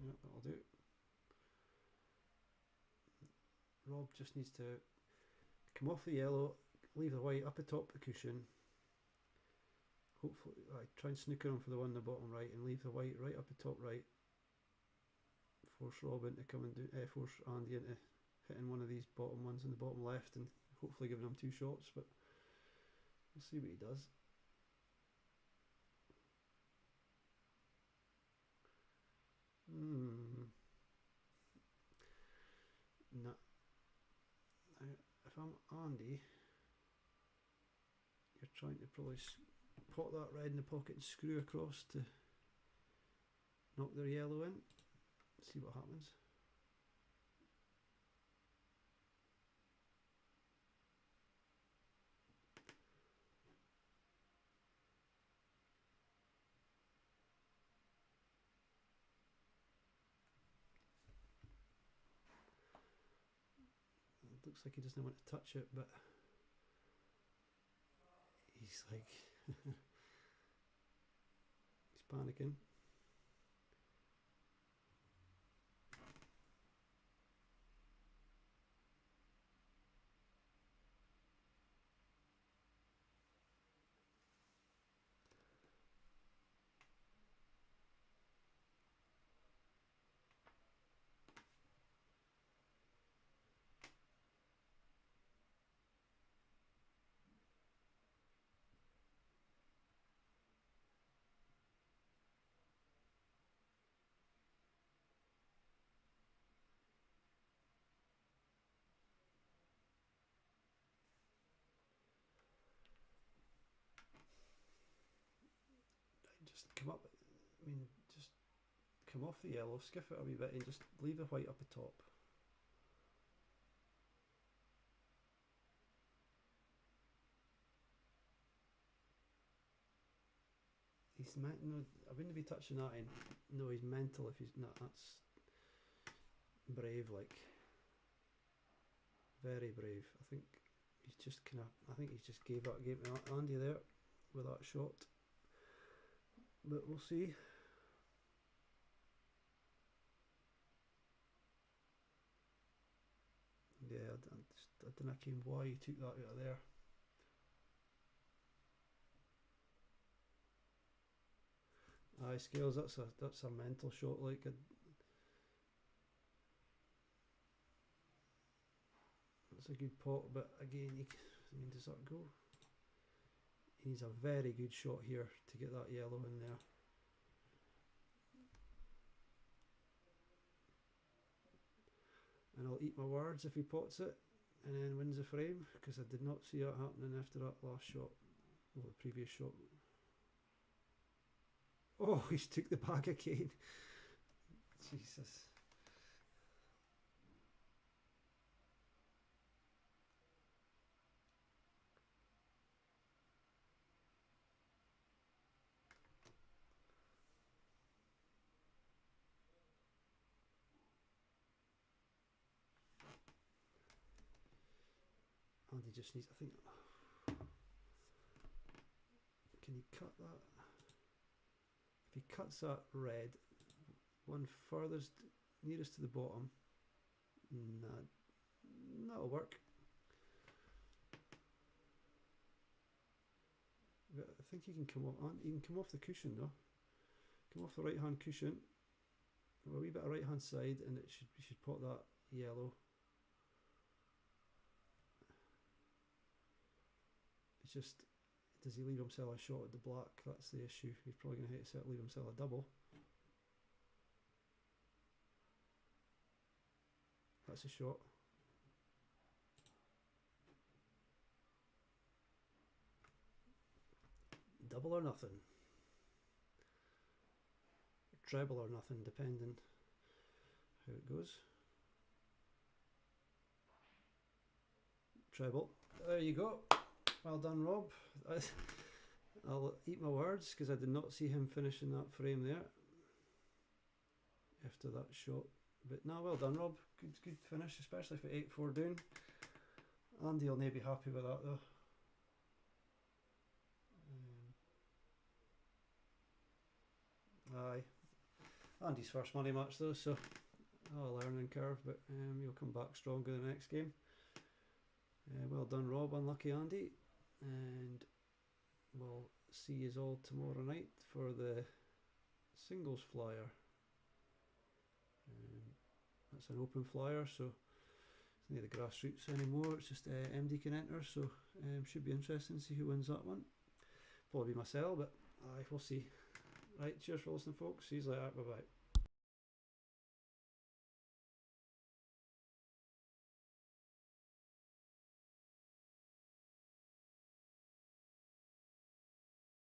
Speaker 2: Yep, that'll do. Rob just needs to come off the yellow, leave the white up atop the cushion. Hopefully, try and snooker him for the one in the bottom right and leave the white right up the top right. Force Rob into coming do, force Andy into hitting one of these bottom ones in the bottom left and hopefully giving him 2 shots, but we'll see what he does. No. If I'm Andy, you're trying to probably pot that red in the pocket and screw across to knock their yellow in. See what happens. looks like he doesn't want to touch it, but he's like he's panicking. Just come up, I mean, just come off the yellow, skiff it a wee bit and just leave the white up the top. He's no, I wouldn't be touching that in. No, he's mental if he's not. That's brave, like. Very brave. I think he's just kind of, I think he just gave up, gave Andy there with that shot. But we'll see. Yeah, I don't know why he took that out of there. Aye, Scales, that's a mental shot, like that's a good pot, but again, I mean, does that go? He needs a very good shot here to get that yellow in there. And I'll eat my words if he pots it and then wins the frame, because I did not see that happening after that last shot, or the previous shot. Oh, he's took the bag again. Jesus. And he just needs, I think, can he cut that? If he cuts that red, one furthest, nearest to the bottom, nah, that'll work. But I think he can come off, he can come off the cushion though. Come off the right hand cushion, a wee bit of right hand side, and it should, you should pot that yellow. It's just, does he leave himself a shot at the black? That's the issue. He's probably going to hit set, leave himself a double. That's a shot. Double or nothing. Treble or nothing, depending how it goes. Treble. There you go. Well done, Rob. I'll eat my words, because I did not see him finishing that frame there after that shot. But no, well done, Rob. Good finish, especially for 8-4 down. Andy will not be happy with that though. Aye. Andy's first money match though, so a learning curve, but you'll come back stronger the next game. Well done, Rob. Unlucky Andy. And we'll see you all tomorrow night for the singles flyer. That's an open flyer, so it's not the grassroots anymore, it's just MD can enter, so should be interesting to see who wins that one. Probably myself, but we'll see. Right, cheers for listening folks, see you later, bye bye.